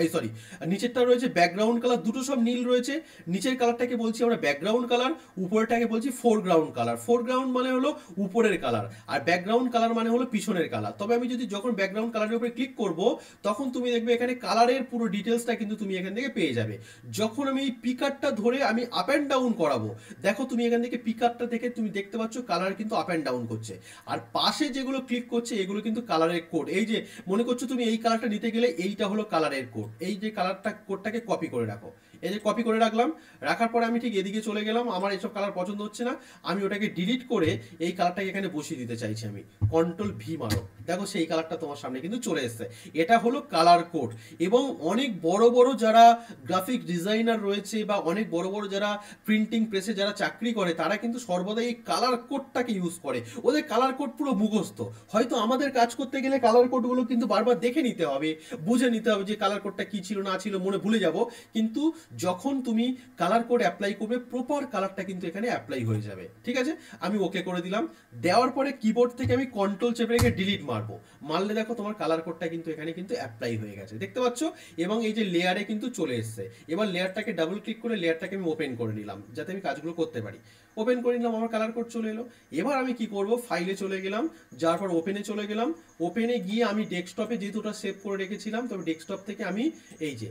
নিচেরটা রয়েছে ব্যাকগ্রাউন্ড কালার, দুটো সব নীল রয়েছে। নিচের কালারটাকে বলছি আমরা ব্যাকগ্রাউন্ড কালার, উপরেরটাকে বলছি ফোরগ্রাউন্ড কালার। ফোরগ্রাউন্ড মানে হলো উপরের কালার, আর ব্যাকগ্রাউন্ড কালার মানে হলো পিছনের কালার। তবে আমি যদি যখন ব্যাকগ্রাউন্ড কালারের উপরে ক্লিক করব, তখন তুমি দেখবে এখানে কালারের পুরো ডিটেলসটা কিন্তু তুমি এখান থেকে পেয়ে যাবে। যখন আমি এই পিকারটা ধরে আমি আপ অ্যান্ড ডাউন করাবো, দেখো তুমি এখান থেকে পিকারটা থেকে তুমি দেখতে পাচ্ছ কালার কিন্তু আপ অ্যান্ড ডাউন করছে। আর পাশে যেগুলো ক্লিক করছে এগুলো কিন্তু কালারের কোড। এই যে মনে করছো তুমি এই কালারটা নিতে গেলে এইটা হলো কালারের কোড, এই যে কালারটা কোডটাকে কপি করে রাখো। এই যে কপি করে রাখলাম, রাখার পরে আমি ঠিক এদিকে চলে গেলাম, আমার এসব কালার পছন্দ হচ্ছে না, আমি ওটাকে ডিলিট করে এই কালারটাকে এখানে বসিয়ে দিতে চাইছি। আমি কন্ট্রোল ভি মারো, দেখো সেই কালারটা তোমার সামনে কিন্তু চলে এসেছে। এটা হলো কালার কোড। এবং অনেক বড় বড় যারা গ্রাফিক ডিজাইনার রয়েছে বা অনেক বড় বড় যারা প্রিন্টিং প্রেসে যারা চাকরি করে, তারা কিন্তু সর্বদা এই কালার কোডটাকে ইউজ করে। ওদের কালার কোড পুরো মুখস্থ। হয়তো আমাদের কাজ করতে গেলে কালার কোডগুলো কিন্তু বারবার দেখে নিতে হবে, বুঝে নিতে হবে যে কালার কোডটা কি ছিল না ছিল, মনে ভুলে যাব। কিন্তু যখন তুমি কালার কোড অ্যাপ্লাই করবে, প্রপার কালারটা কিন্তু এখানে অ্যাপ্লাই হয়ে যাবে। ঠিক আছে, আমি ওকে করে দিলাম। দেওয়ার পরে কিবোর্ড থেকে আমি কন্ট্রোল চেপে রেখে ডিলিট মারবো, মারলে দেখো তোমার কালার কোডটা কিন্তু এখানে কিন্তু অ্যাপ্লাই হয়ে গেছে, দেখতে পাচ্ছ। এবং এই যে লেয়ারে কিন্তু চলে এসছে। এবার লেয়ারটাকে ডাবল ক্লিক করে লেয়ারটাকে আমি ওপেন করে নিলাম, যাতে আমি কাজগুলো করতে পারি। ওপেন করে নিলাম, আমার কালার কোড চলে এলো। এবার আমি কি করব, ফাইলে চলে গেলাম, যার পর ওপেনে চলে গেলাম। ওপেনে গিয়ে আমি ডেস্কটপে যেহেতু ওটা সেভ করে রেখেছিলাম, তবে ডেস্কটপ থেকে আমি এই যে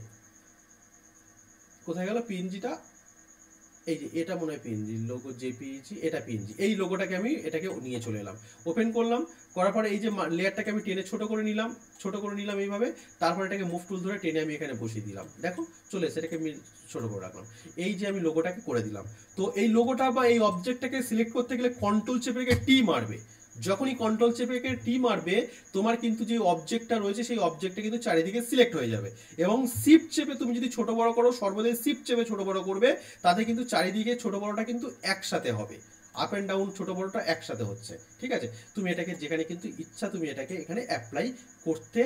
কোথায় গেল পিএনজিটা, এই যে এটা মনে হয় পিএনজি লোগো, জেপিজি, এটা পিএনজি, এই লোগোটাকে আমি এটাকে নিয়ে চলে এলাম, ওপেন করলাম। করার পরে এই যে লেয়ারটাকে আমি টেনে ছোট করে নিলাম এইভাবে। তারপর এটাকে মুভ টুল ধরে টেনে আমি এখানে বসিয়ে দিলাম, দেখো চলে এসে এটাকে আমি ছোট করে রাখলাম। এই যে আমি লোগোটাকে করে দিলাম। তো এই লোগোটা বা এই অবজেক্টটাকে সিলেক্ট করতে গেলে কন্ট্রোল চেপে রেখে টি মারবে। যখনই কন্ট্রোল চেপে রেখে টি মারবে, তোমার কিন্তু যে অবজেক্টটা রয়েছে সেই অবজেক্টটা কিন্তু চারিদিকে সিলেক্ট হয়ে যাবে। এবং শিফট চেপে তুমি যদি ছোট বড় করো, সর্বদাই শিফট চেপে ছোট বড় করবে, তাতে কিন্তু চারিদিকে ছোট বড়টা কিন্তু একসাথে হবে, আপ অ্যান্ড ডাউন ছোট বড়টা একসাথে হচ্ছে। ঠিক আছে, তুমি এটাকে যেখানে কিন্তু ইচ্ছা তুমি এটাকে এখানে অ্যাপ্লাই করতে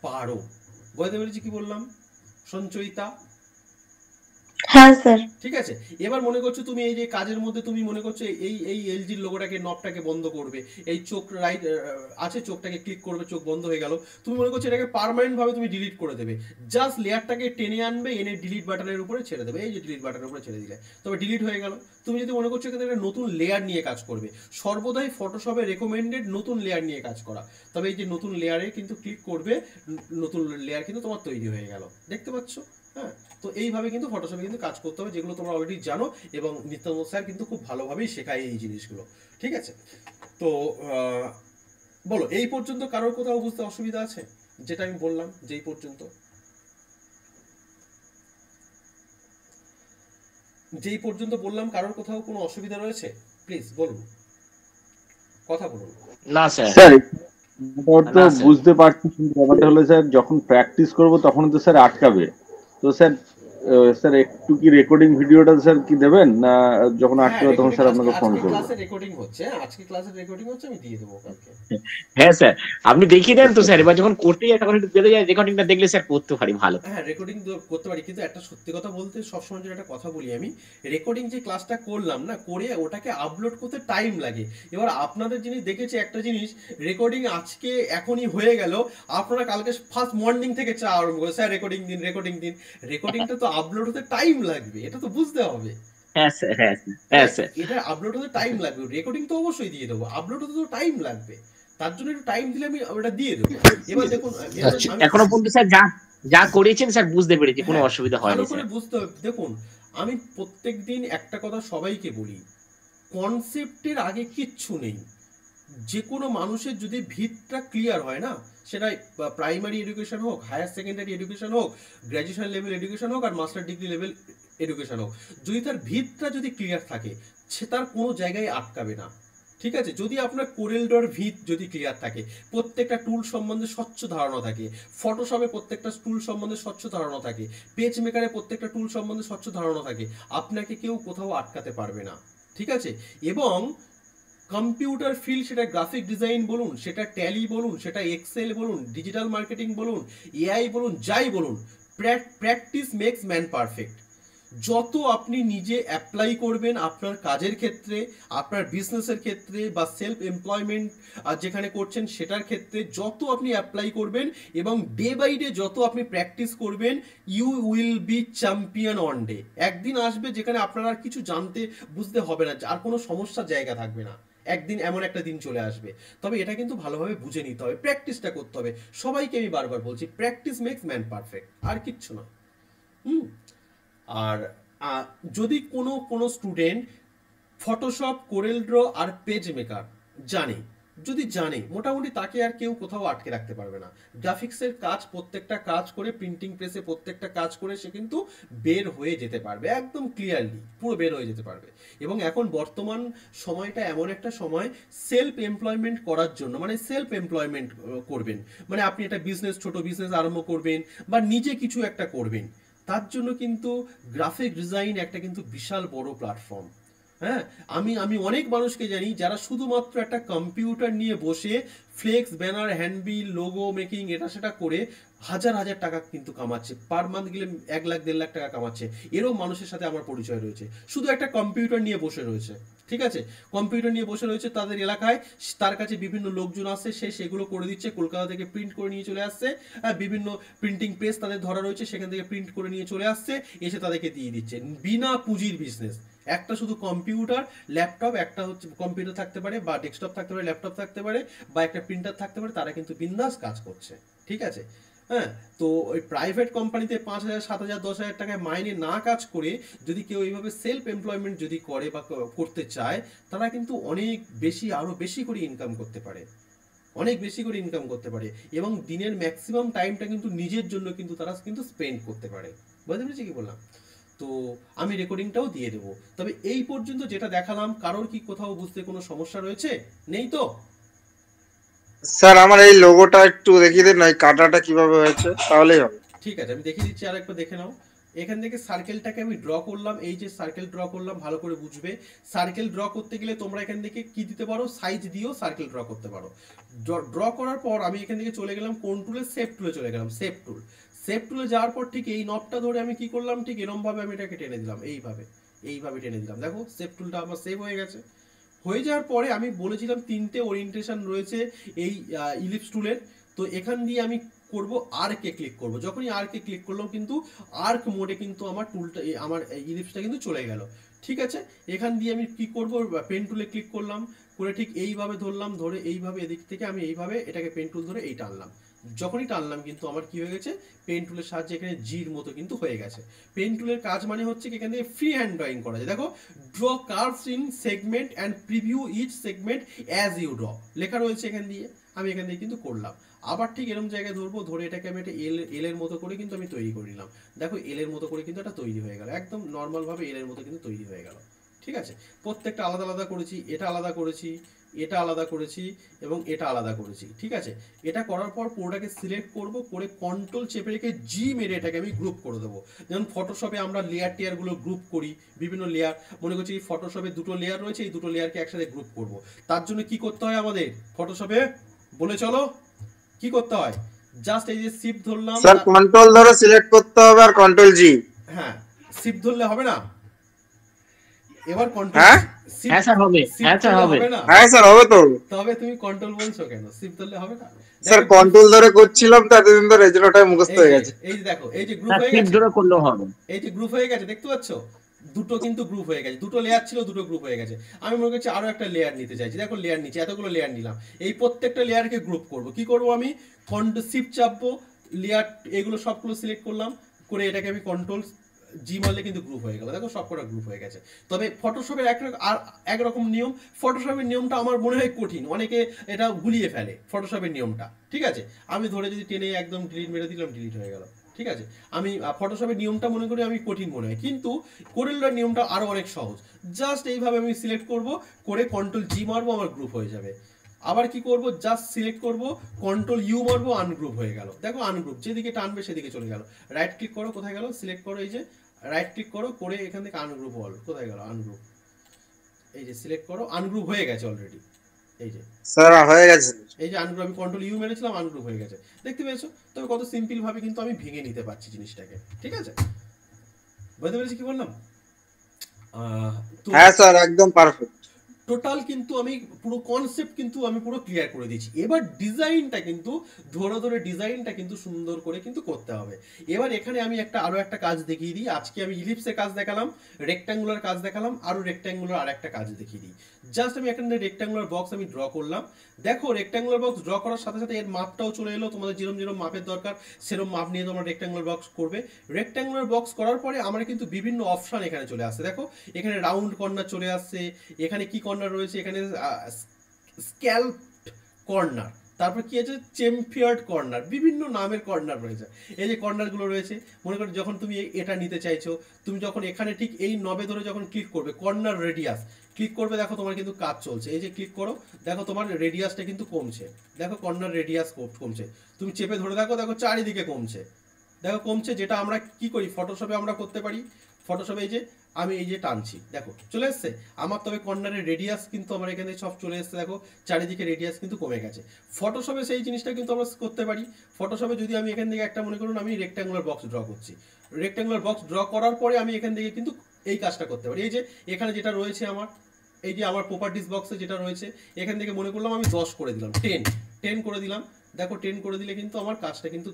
পারো। বুঝতে পেরেছি কি বললাম সঞ্চয়িতা? হ্যাঁ স্যার। ঠিক আছে, এবার মনে করছো তুমি এই যে কাজের মধ্যে তুমি মনে করছো এই এলজির লোগোটাকে নবটাকে বন্ধ করবে, এই চোখ রাইট আছে, চোখটাকে ক্লিক করবে, চোখ বন্ধ হয়ে গেল। তুমি মনে করছো এটাকে পার্মানেন্ট ভাবে তুমি ডিলিট করে দেবে, জাস্ট লেয়ারটাকে টেনে আনবে, এনে ডিলিট বাটনের উপরে ছেড়ে দেবে, এই যে ডিলিট বাটনের উপরে ছেড়ে দিলে তবে ডিলিট হয়ে গেল। তুমি যদি মনে করছো এখানে একটা নতুন লেয়ার নিয়ে কাজ করবে, সর্বদাই ফটোশপে রেকমেন্ডেড নতুন লেয়ার নিয়ে কাজ করা। তবে এই যে নতুন লেয়ারে কিন্তু ক্লিক করবে, নতুন লেয়ার কিন্তু তোমার তৈরি হয়ে গেল, দেখতে পাচ্ছ? হ্যাঁ, তো এইভাবে কিন্তু ফটোশপে কিন্তু কাজ করতে হবে, যেগুলো তোমরা অলরেডি জানো এবং নিত্যানন্দ স্যার কিন্তু খুব ভালোভাবেই শেখায় এই জিনিসগুলো। ঠিক আছে, তো বলো এই পর্যন্ত কারোর কোথাও বুঝতে অসুবিধা আছে? যেটা আমি বললাম যেই পর্যন্ত বললাম, কারোর কোথাও কোনো অসুবিধা রয়েছে? প্লিজ বলুন, কথা বলুন। না স্যার, স্যার তো বুঝতে পারছি, কিন্তু ব্যাপারটা হলো স্যার যখন প্র্যাকটিস করব তখন তো স্যার আটকাবে। তো স্যার একটু কি রেকর্ডিং ভিডিওটা স্যার কি দেবেন, না যখন আটকাবে তখন স্যার আপনাকে ফোন করব? ক্লাসের রেকর্ডিং হচ্ছে, আজকে ক্লাসের রেকর্ডিং হচ্ছে, আমি দিয়ে দেবো কালকে। হ্যাঁ স্যার, আপনি দেখিয়ে দেন তো স্যার, এবার যখন করতে যাই তখন একটু দেখে যায়, রেকর্ডিংটা দেখলে স্যার করতে পারি ভালো। হ্যাঁ, রেকর্ডিং করতে পারি, কিন্তু একটা সত্যি কথা বলতে সবসময় যেন একটা কথা বলি, আমি রেকর্ডিং যে ক্লাসটা করলাম না, করে ওটাকে আপলোড করতে টাইম লাগে। এবার আপনাদের জিনিস দেখেছি একটা জিনিস, রেকর্ডিং আজকে এখনই হয়ে গেল, আপনারা কালকে ফার্স্ট মর্নিং থেকে চা আরম্ভ করে স্যার রেকর্ডিং দিন। রেকর্ডিংটা তো আপলোড হতে টাইম লাগবে, এটা তো বুঝতে হবে। হ্যাঁ স্যার, এটা আপলোড হতে টাইম লাগবে, রেকর্ডিং তো অবশ্যই দিয়ে দেবো, আপলোড হতে তো টাইম লাগবে, তার জন্য একটু টাইম দিলে আমি ওটা দিয়ে দেবো। এবার দেখুন, এখনো পর্যন্ত স্যার যা করেছেন স্যার বুঝতে পেরেছি, কোনো অসুবিধা হয়নি স্যার। বুঝতে হবে। দেখুন, আমি প্রত্যেকদিন একটা কথা সবাইকে বলি, কনসেপ্টের আগে কিচ্ছু নেই, যে কোনো মানুষের যদি ভিতটা ক্লিয়ার হয় না, সেটা প্রাইমারি এডুকেশন হোক, হায়ার সেকেন্ডারি এডুকেশন হোক, গ্র্যাজুয়েশন লেভেল এডুকেশন হোক, আর মাস্টার ডিগ্রি লেভেল এডুকেশন হোক, যদি তার ভিতটা যদি ক্লিয়ার থাকে সে তার কোনো জায়গায় আটকাবে না। ঠিক আছে, যদি আপনার কোরেলডর ভিত যদি ক্লিয়ার থাকে, প্রত্যেকটা টুল সম্বন্ধে স্বচ্ছ ধারণা থাকে, ফটোশপে প্রত্যেকটা টুল সম্বন্ধে স্বচ্ছ ধারণা থাকে, পেজ মেকারে প্রত্যেকটা টুল সম্বন্ধে স্বচ্ছ ধারণা থাকে, আপনাকে কেউ কোথাও আটকাতে পারবে না। ঠিক আছে, এবং কম্পিউটার ফিল্ড, সেটা গ্রাফিক ডিজাইন বলুন, সেটা ট্যালি বলুন, সেটা এক্সেল বলুন, ডিজিটাল মার্কেটিং বলুন, এআই বলুন, যাই বলুন, প্র্যাকটিস মেক্স ম্যান পারফেক্ট। যত আপনি নিজে অ্যাপ্লাই করবেন আপনার কাজের ক্ষেত্রে, আপনার বিজনেসের ক্ষেত্রে, বা সেলফ এমপ্লয়মেন্ট যেখানে করছেন সেটার ক্ষেত্রে, যত আপনি অ্যাপ্লাই করবেন এবং ডে বাই ডে যত আপনি প্র্যাকটিস করবেন, you will be champion on day. একদিন আসবে যেখানে আপনার আর কিছু জানতে বুঝতে হবে না, আর কোনো সমস্যার জায়গা থাকবে না। একদিন এমন একটা দিন চলে আসবে, তবে এটা কিন্তু ভালোভাবে বুঝে নিতে হবে, প্র্যাকটিসটা করতে হবে। সবাইকে আমি বারবার বলছি, প্র্যাকটিস মেক্স ম্যান পারফেক্ট, আর কিচ্ছু না। আর যদি কোনো স্টুডেন্ট ফটোশপ, কোরেল ড্র আর পেজ মেকার জানে, যদি জানে, মোটামুটি তাকে আর কেউ কোথাও আটকে রাখতে পারবে না। গ্রাফিক্সের কাজ, প্রত্যেকটা কাজ করে, প্রিন্টিং প্রেসে প্রত্যেকটা কাজ করে সে কিন্তু বের হয়ে যেতে পারবে, একদম ক্লিয়ারলি পুরো বের হয়ে যেতে পারবে। এবং এখন বর্তমান সময়টা এমন একটা সময় সেলফ এমপ্লয়মেন্ট করার জন্য, মানে সেলফ এমপ্লয়মেন্ট করবেন, মানে আপনি একটা বিজনেস, ছোট বিজনেস আরম্ভ করবেন বা নিজে কিছু একটা করবেন, তার জন্য কিন্তু গ্রাফিক ডিজাইন একটা কিন্তু বিশাল বড় প্ল্যাটফর্ম। হ্যাঁ, আমি অনেক মানুষকে জানি যারা শুধুমাত্র একটা কম্পিউটার নিয়ে বসে flex, banner, handbill, logo making, এটা সেটা করে হাজার হাজার টাকা কিন্তু কামাচ্ছে, পার মান্থ গেলে 1 লাখ 1.5 লাখ টাকা কামাচ্ছে। এরকম মানুষের সাথে আমার পরিচয় রয়েছে, শুধু একটা কম্পিউটার নিয়ে বসে রয়েছে। ঠিক আছে, কম্পিউটার নিয়ে বসে রয়েছে, তাদের এলাকায় তার কাছে বিভিন্ন লোকজন আসছে, সে সেগুলো করে দিচ্ছে, কলকাতা থেকে প্রিন্ট করে নিয়ে চলে আসছে, বিভিন্ন প্রিন্টিং প্রেস তাদের ধরা রয়েছে, সেখান থেকে প্রিন্ট করে নিয়ে চলে আসছে, এসে তাদেরকে দিয়ে দিচ্ছে, বিনা পুঁজির বিজনেস। একটা শুধু কম্পিউটার, ল্যাপটপ, একটা হচ্ছে কম্পিউটার থাকতে পারে, বা ডেস্কটপ থাকতে পারে, ল্যাপটপ থাকতে পারে, বা একটা প্রিন্টার থাকতে পারে, তারা কিন্তু বিন্দাস কাজ করছে। ঠিক আছে, হ্যাঁ, তো ওই প্রাইভেট কোম্পানিতে 5,000, 7,000, 10,000 টাকায় মাইনে না কাজ করে যদি কেউ এইভাবে সেলফ এমপ্লয়মেন্ট যদি করে বা করতে চায়, তারা কিন্তু অনেক বেশি, আরো বেশি করে ইনকাম করতে পারে, অনেক বেশি করে ইনকাম করতে পারে, এবং দিনের ম্যাক্সিমাম টাইমটা কিন্তু নিজের জন্য কিন্তু তারা কিন্তু স্পেন্ড করতে পারে। বুঝতে পেরেছি কি বললাম? তো আমি রেকর্ডিংটাও দিয়ে দেবো। তবে এই পর্যন্ত যেটা দেখালাম, কারোর কি কোথাও বুঝতে কোনো সমস্যা রয়েছে? নেই তো? স্যার আমার এই লোগোটা একটু দেখিয়ে দেন, এই কাটাটা কিভাবে হয়েছে, তাহলেই হবে। ঠিক আছে, আমি দেখিয়ে দিচ্ছি, আর একবার দেখে নাও। এখান থেকে সার্কেলটাকে আমি ড্র করলাম, এই যে সার্কেল ড্র করলাম, ভালো করে বুঝবে। সার্কেল ড্র করতে গেলে তোমরা এখান থেকে কি দিতে পারো, সাইজ দিয়েও সার্কেল ড্র করতে পারো। ড্র করার পর আমি এখান থেকে চলে গেলাম কোন টুলে, শেপ টুলে চলে গেলাম, শেপ টুল। শেপ টুলে যাওয়ার পর ঠিক এই নবটা ধরে আমি কি করলাম, ঠিক এরকম ভাবে আমি এটাকে টেনে দিলাম, এইভাবে টেনে দিলাম। দেখো শেপ টুলটা আমার সেভ হয়ে গেছে। হয়ে যাওয়ার পরে আমি বলেছিলাম 3টে ওরিয়েন্টেশন রয়েছে এই ইলিপস টুলের। তো এখান দিয়ে আমি করব আর্কে ক্লিক করব। যখনই আর্কে ক্লিক করলাম কিন্তু আর্ক মোডে কিন্তু আমার টুলটা, আমার ইলিপসটা কিন্তু চলে গেল। ঠিক আছে, এখান দিয়ে আমি কি করব, পেন টুলে ক্লিক করলাম, করে ঠিক এইভাবে ধরলাম, ধরে এইভাবে এদিক থেকে আমি এইভাবে এটাকে পেন টুল ধরে এই টানলাম। যখনই টানলাম কিন্তু আমার কি হয়ে গেছে, পেন টুলের সাহায্যে এখানে জির মতো কিন্তু হয়ে গেছে। পেন টুলের কাজ মানে হচ্ছে কি, এখান থেকে ফ্রি হ্যান্ড ড্রয়িং করা যায়। দেখো, draw curves in segment and preview each segment as you draw লেখা রয়েছে এখান দিয়ে। আমি এখান থেকে কিন্তু করলাম। আবার ঠিক এরকম জায়গায় ধরবো, ধরে এটাকে আমি একটা এল এর মতো করে কিন্তু আমি তৈরি করে নিলাম। দেখো এল এর মতো করে কিন্তু এটা তৈরি হয়ে গেল, একদম নর্মাল ভাবে এল এর মতো কিন্তু তৈরি হয়ে গেল। ঠিক আছে, প্রত্যেকটা আলাদা আলাদা করেছি, এটা আলাদা করেছি, এটা আলাদা করেছি, এবং এটা আলাদা করেছি। ঠিক আছে, এটা করার পর পুরোটাকে সিলেক্ট করব, করে কন্ট্রোল চেপে রেখে জি মেরে এটাকে আমি গ্রুপ করে দেবো। যেমন ফটোশপে আমরা লেয়ার টেয়ারগুলো গ্রুপ করি, বিভিন্ন লেয়ার, মনে করছি ফটোশপে 2টো লেয়ার রয়েছে, এই 2টো লেয়ারকে একসাথে গ্রুপ করব। তার জন্য কি করতে হয় আমাদের ফটোশপে, বলে চলো কি করতে হয়। জাস্ট এই যে শিফট ধরলাম, স্যার কন্ট্রোল ধরে সিলেক্ট করতে হবে আর কন্ট্রোল জি। হ্যাঁ, শিফট ধরলে হবে না, এবার কন্ট্রোল, হ্যাঁ হ্যাঁ স্যার হবে, হ্যাঁ স্যার হবে, হ্যাঁ স্যার হবে তো। তবে তুমি কন্ট্রোল বলছো কেন, শিফট ধরলে হবে না? স্যার কন্ট্রোল ধরে করছিলাম তো এতদিন ধরে, এই জন্য ওটাই মুখস্থ হয়ে গেছে। এই যে দেখো, এই যে গ্রুপ স্যার হয়ে টিপ গেছে, ধরে করলেও হবে। এই যে গ্রুপ হয়ে গেছে, দেখতে পাচ্ছ? দুটো কিন্তু গ্রুপ হয়ে গেছে, 2টো লেয়ার ছিল, 2টো গ্রুপ হয়ে গেছে। আমি মনে করছি আরো একটা লেয়ার নিতে চাইছি। দেখো লেয়ার নিচে এতগুলো লেয়ার নিলাম, এই প্রত্যেকটা লেয়ারকে গ্রুপ করব। কি করব, আমি শিফট চাপবো, লেয়ার এগুলো সবগুলো সিলেক্ট করলাম, করে এটাকে আমি কন্ট্রোল জি মারলে কিন্তু গ্রুপ হয়ে গেল, দেখো সবকটা গ্রুপ হয়ে গেছে। তবে ফটোশপের একরকম নিয়ম, ফটোশপের নিয়মটা আমার মনে হয় কঠিন, অনেকে এটা গুলিয়ে ফেলে ফটোশপের নিয়মটা, ঠিক আছে। আমি ধরে যদি টেনে একদম ডিলিট মেরে দিলাম, ডিলিট হয়ে গেল, ঠিক আছে। আমি ফটোশপের নিয়মটা মনে করি আমি কঠিন মনে হয়, কিন্তু কোরেলড্রর নিয়মটা আরো অনেক সহজ। জাস্ট এইভাবে আমি সিলেক্ট করব, করে কন্ট্রোল জি মারবো, আমার গ্রুপ হয়ে যাবে। আবার কি করব, জাস্ট সিলেক্ট করব, কন্ট্রোল ইউ মারবো, আনগ্রুপ হয়ে গেল, দেখো আনগ্রুপ, যেদিকে টানবে সেদিকে চলে গেল। রাইট ক্লিক করো, কোথায় গেল, সিলেক্ট করো, এই যে রাইট ক্লিক করো, করে এখান থেকে আনগ্রুপ হল, কোথায় গেল আনগ্রুপ, এই যে সিলেক্ট করো, আনগ্রুপ হয়ে গেছে অলরেডি, এই যে স্যার হয়ে গেছে। এই যে আনগ্রুপ, আমি কন্ট্রোল ইউ মেরেছিলাম, আনগ্রুপ হয়ে গেছে, দেখতে পেয়েছো। তবে কত সিম্পল ভাবে কিন্তু আমি ভেঙে নিতে পারছি জিনিসটাকে, ঠিক আছে। বুঝতে পেরেছি কি বললাম? হ্যাঁ স্যার একদম পারফেক্ট। টোটাল কিন্তু আমি পুরো কনসেপ্ট কিন্তু আমি পুরো ক্লিয়ার করে দিয়েছি। এবার ডিজাইনটা কিন্তু ধরে ধরে ডিজাইনটা কিন্তু সুন্দর করে কিন্তু করতে হবে। এবার এখানে আমি আরো একটা কাজ দেখিয়ে দিই। আজকে আমি ইলিপসের কাজ দেখালাম, রেক্ট্যাঙ্গুলার কাজ দেখালাম, আরো রেক্ট্যাঙ্গুলার আর একটা কাজ দেখিয়ে দিই। জাস্ট আমি এখানে রেক্ট্যাঙ্গুলার বক্স আমি ড্র করলাম। দেখো রেক্ট্যাঙ্গুলার বক্স ড্র করার সাথে সাথে এর মাপটাও চলে এলো। তোমাদের যেরকম যেরকম মাপের দরকার সেরকম মাপ নিয়ে তোমরা রেক্ট্যাঙ্গুলার বক্স করবে। রেক্ট্যাঙ্গুলার বক্স করার পরে আমরা কিন্তু বিভিন্ন অপশন এখানে চলে আসছে। দেখো এখানে রাউন্ড কর্নার চলে আসছে, এখানে কি কর্নার রয়েছে, এখানে স্ক্যাল্প কর্নার, তারপর কি আছে চেম্পিয়ার্ড কর্নার, বিভিন্ন নামের কর্নার রয়েছে। এই যে কর্নারগুলো রয়েছে, মনে করো যখন তুমি এটা নিতে চাইছো, তুমি যখন এখানে ঠিক এই নবে ধরে যখন ক্লিক করবে, কর্নার রেডিয়াস ক্লিক করবে, দেখো তোমার কিন্তু কাজ চলছে। এই যে ক্লিক করো, দেখো তোমার রেডিয়াসটা কিন্তু কমছে, দেখো কর্নার রেডিয়াস কমছে। তুমি চেপে ধরে দেখো, দেখো চারিদিকে কমছে, দেখো কমছে। যেটা আমরা কি করি ফটোশপে আমরা করতে পারি, ফটোশপে এই যে আমি এই যে টানছি, দেখো চলে এসছে আমার। তবে কর্নারের রেডিয়াস কিন্তু আমার এখানে সব চলে এসছে, দেখো চারিদিকে রেডিয়াস কিন্তু কমে গেছে। ফটোশপে সেই জিনিসটা কিন্তু আমরা করতে পারি। ফটোশপে যদি আমি এখান থেকে একটা মনে করুন আমি রেক্ট্যাঙ্গুলার বক্স ড্র করছি, রেক্ট্যাঙ্গুলার বক্স ড্র করার পরে আমি এখান থেকে কিন্তু এই কাজটা করতে পারি। এই যে এখানে যেটা রয়েছে আমার, এই যে আমার প্রপার্টিস বক্সে যেটা রয়েছে, এখান থেকে মনে করলাম আমি 10 করে দিলাম, 10 করে দিলাম। দেখো 10 করে দিলে কিন্তু আমার কাজটা কিন্তু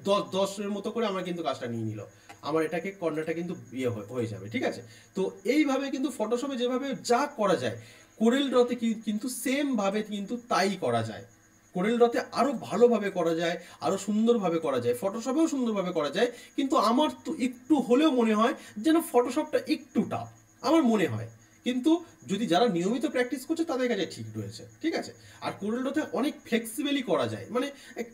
10-10-এর মতো করে আমার কিন্তু কাজটা নিয়ে নিল, আমার এটাকে কর্নারটা কিন্তু ইয়ে হয়ে যাবে, ঠিক আছে। তো এইভাবে কিন্তু ফটোশপে যেভাবে যা করা যায় কোরেল ড্রতে কিন্তু সেম ভাবে কিন্তু তাই করা যায়। কোরেল ড্রতে আরো ভালোভাবে করা যায়, আরো সুন্দরভাবে করা যায়, ফটোশপেও সুন্দরভাবে করা যায়। কিন্তু আমার তো একটু হলেও মনে হয় যেন ফটোশপটা একটু টাফ আমার মনে হয়। কিন্তু যদি যারা নিয়মিত প্র্যাকটিস করছে তাদের কাছে ঠিক রয়েছে, ঠিক আছে। আর কোরেল ড্রতে অনেক ফ্লেক্সিবলি করা যায়, মানে এক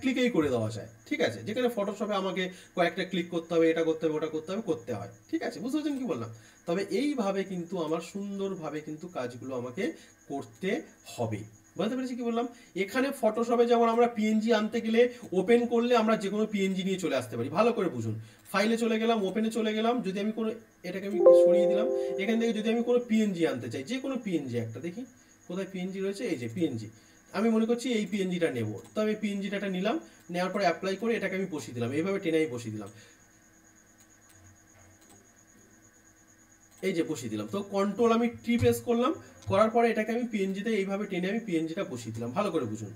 ক্লিকেই করে দেওয়া যায়, ঠিক আছে। যেখানে ফটোশপে আমাকে কয়েকটা ক্লিক করতে হবে, এটা করতে হবে, ওটা করতে হয়, ঠিক আছে। বুঝতে পারছেন কি বললাম? তবে এইভাবে কিন্তু আমার সুন্দরভাবে কিন্তু কাজগুলো আমাকে করতে হবে। বুঝতে পেরেছি কি বললাম? এখানে ফটোশপে যেমন আমরা পিএনজি আনতে গেলে ওপেন করলে আমরা যে কোনো পিএনজি নিয়ে চলে আসতে পারি, ভালো করে বুঝুন। ফাইলে চলে গেলাম, ওপেনে চলে গেলাম, যদি আমি কোনো এটাকে আমি সরিয়ে দিলাম, এখান থেকে যদি আমি কোনো পিএনজি আনতে চাই, যে কোনো পিএনজি একটা দেখি কোথায় পিএনজি রয়েছে, এই যে পিএনজি, আমি মনে করছি এই পিএনজিটা নেব, তো আমি পিএনজিটা নিলাম, নেওয়ার পরে অ্যাপ্লাই করে এটাকে আমি বসিয়ে দিলাম, এইভাবে টেনে আমি বসিয়ে দিলাম, এই যে বসিয়ে দিলাম। তো কন্ট্রোল আমি টি প্রেস করলাম, করার পরে এটাকে আমি পিএনজিতে এইভাবে টেনে আমি পিএনজিটা বসিয়ে দিলাম, ভালো করে বুঝুন।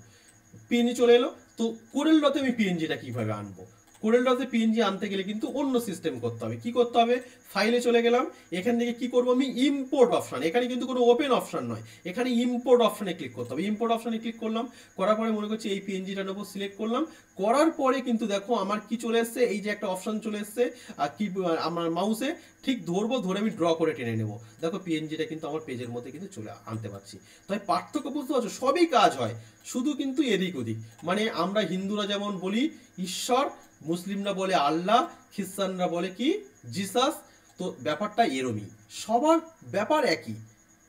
পিএনজি চলে এলো। তো কোরেল ড্রতে আমি পিএনজিটা কিভাবে আনবো? কোরেল ড্রতে পিএনজি আনতে গেলে কিন্তু অন্য সিস্টেম করতে হবে। কি করতে হবে? ফাইলে চলে গেলাম, এখান থেকে কি করবো আমি ইম্পোর্ট অপশন, এখানে কিন্তু কোনো ওপেন অপশন নয়, এখানে ইম্পোর্ট অপশনে ক্লিক করতে হবে। ইম্পোর্ট অপশনে ক্লিক করলাম, করার পরে মনে করছি এই পিএনজিটা নেবো, সিলেক্ট করলাম, করার পরে কিন্তু দেখো আমার কি চলে এসছে, এই যে একটা অপশন চলে এসছে, আর কি আমার মাউসে ঠিক ধরবো, ধরে আমি ড্র করে টেনে নেবো, দেখো পিএনজিটা কিন্তু আমার পেজের মধ্যে কিন্তু চলে আনতে পারছি। তাই পার্থক্য বুঝতে পারছো? সবই কাজ হয়, শুধু কিন্তু এদিক ওদিক। মানে আমরা হিন্দুরা যেমন বলি ঈশ্বর, মুসলিমরা বলে আল্লাহ, খ্রিস্টানরা বলে কি জিসাস, তো ব্যাপারটা এরমই, সবার ব্যাপার একই,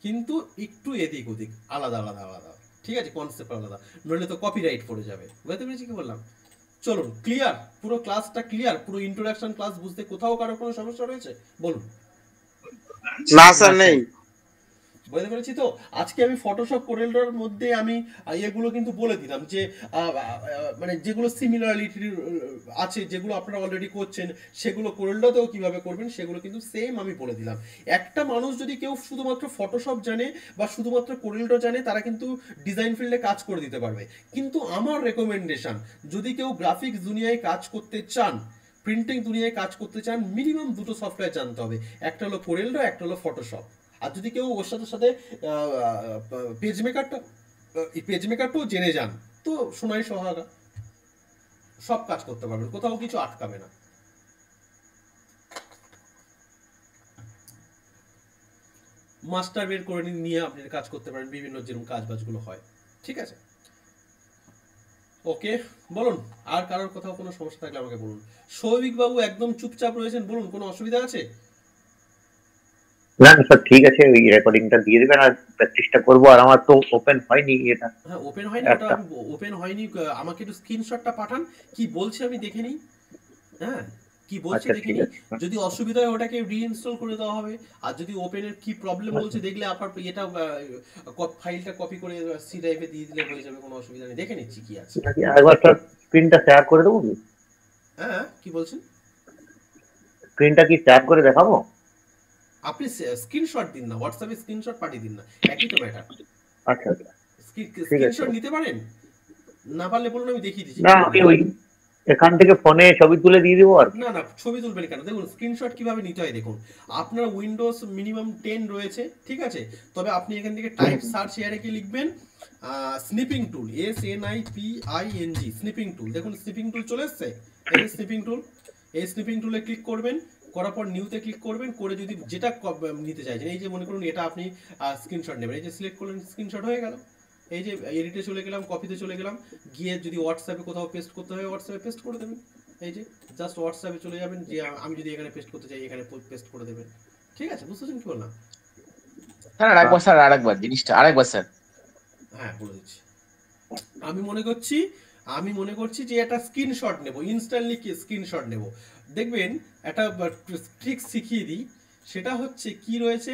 কিন্তু একটু এদিক ওদিক আলাদা আলাদা আলাদা, ঠিক আছে, কনসেপ্ট আলাদা, নইলে তো কপিরাইট পড়ে যাবে। বুঝতে পেরেছি কি বললাম? চলুন, ক্লিয়ার? পুরো ক্লাসটা ক্লিয়ার? পুরো ইন্ট্রোডাকশন ক্লাস বুঝতে কোথাও কারো কোনো সমস্যা রয়েছে বলুন? না স্যার নেই। বুঝতে পেরেছি তো। আজকে আমি ফটোশপ কোরেলড্রর মধ্যে আমি এগুলো কিন্তু বলে দিলাম যে মানে যেগুলো সিমিলারিটি আছে, যেগুলো আপনারা অলরেডি করছেন, সেগুলো কোরেলড্রতেও কিভাবে করবেন সেগুলো কিন্তু সেম আমি বলে দিলাম। একটা মানুষ যদি কেউ শুধুমাত্র ফটোশপ জানে বা শুধুমাত্র কোরেলড্র জানে, তারা কিন্তু ডিজাইন ফিল্ডে কাজ করে দিতে পারবে। কিন্তু আমার রেকমেন্ডেশন, যদি কেউ গ্রাফিক্স দুনিয়ায় কাজ করতে চান, প্রিন্টিং দুনিয়ায় কাজ করতে চান, মিনিমাম দুটো সফটওয়্যার জানতে হবে, একটা হলো কোরেলড্র, একটা হলো ফটোশপ। আর যদি কেউ ওর সাথে সাথে পেজ মেকারটাও জেনে যান, তো সোনাই সোহাগা, সব কাজ করতে পারবেন, কোথাও কিছু আটকাবে না। মাস্টার বের করে নিয়ে আপনি কাজ করতে পারেন, বিভিন্ন যেরকম কাজ বাজগুলো হয়। ঠিক আছে, ওকে, বলুন আর কারোর কোথাও কোনো সমস্যা থাকলে আমাকে বলুন। সৌভিক বাবু একদম চুপচাপ রয়েছেন, বলুন কোনো অসুবিধা আছে? না স্যার ঠিক আছে, ওই রেকর্ডিংটা দিয়ে দেবেন আর প্র্যাকটিসটা করবো। আর আমার তো ওপেন হয়নি এটা। হ্যাঁ ওপেন হয়নি, ওটা আমি ওপেন হয়নি, আমাকে একটু স্ক্রিনশটটা পাঠান, কি বলছে আমি দেখে নিই। হ্যাঁ কি বলছে দেখে নিই, যদি অসুবিধা হয় ওটাকে রিইনস্টল করে দেওয়া হবে। আর যদি ওপেনের কি প্রবলেম বলছে দেখলে আপনার এটা ফাইলটা কপি করে সি ড্রাইভে দিয়ে দিলে হয়ে যাবে, কোনো অসুবিধা নেই, দেখে নিচ্ছি কি আছে। একবার স্যার স্ক্রিনটা শেয়ার করে দেবো কি? হ্যাঁ কি বলছেন? স্ক্রিনটা কি শেয়ার করে দেখাবো? আপনি স্ক্রিনশট দিন না, হোয়াটসঅ্যাপে স্ক্রিনশট পাঠিয়ে দিন না, একই তো ম্যাটার। আচ্ছা আচ্ছা স্ক্রিনশট নিতে পারেন, না পারলে বলুন আমি দেখিয়ে দিচ্ছি। না আমি ওই এখান থেকে ফোনে ছবি তুলে দিয়ে দেবো। আর না না ছবি তুলবেন কেন, দেখুন স্ক্রিনশট কিভাবে নিতে হয় দেখুন। আপনার উইন্ডোজ মিনিমাম 10 রয়েছে, ঠিক আছে, তবে আপনি এখান থেকে টাইপ সার্চ এয়ারে কি লিখবেন, স্নিপিং টুল, SNIPING, স্নিপিং টুল, দেখুন স্নিপিং টুল চলে এসছে, এই স্নিপিং টুল, এই স্নিপিং টুলে ক্লিক করবেন, করার পর নিউতে ক্লিক করবেন, করে যদি যেটা নিতে চাইছেন, এই যে মনে করুন এটা আপনি স্ক্রিনশট নেবেন, এই যে সিলেক্ট করলেন, স্ক্রিনশট হয়ে গেল। এই যে এডিটে চলে গেলাম, কপিতে চলে গেলাম, গিয়ে যদি হোয়াটসঅ্যাপে কোথাও পেস্ট করতে হয় হোয়াটসঅ্যাপে পেস্ট করে দেবেন। এই যে জাস্ট হোয়াটসঅ্যাপে চলে যাবেন, যে আমি যদি এখানে পেস্ট করতে চাই এখানে পেস্ট করে দেবেন। ঠিক আছে, বুঝতেছেন কি বললাম? স্যার আরেকবার জিনিসটা আরেকবার স্যার। হ্যাঁ বলে দিচ্ছি। আমি মনে করছি যে একটা স্ক্রিনশট নেব, ইনস্ট্যান্টলি স্ক্রিনশট নেব। দেখবেন একটা ট্রিক শিখিয়ে দিই, সেটা হচ্ছে কি রয়েছে,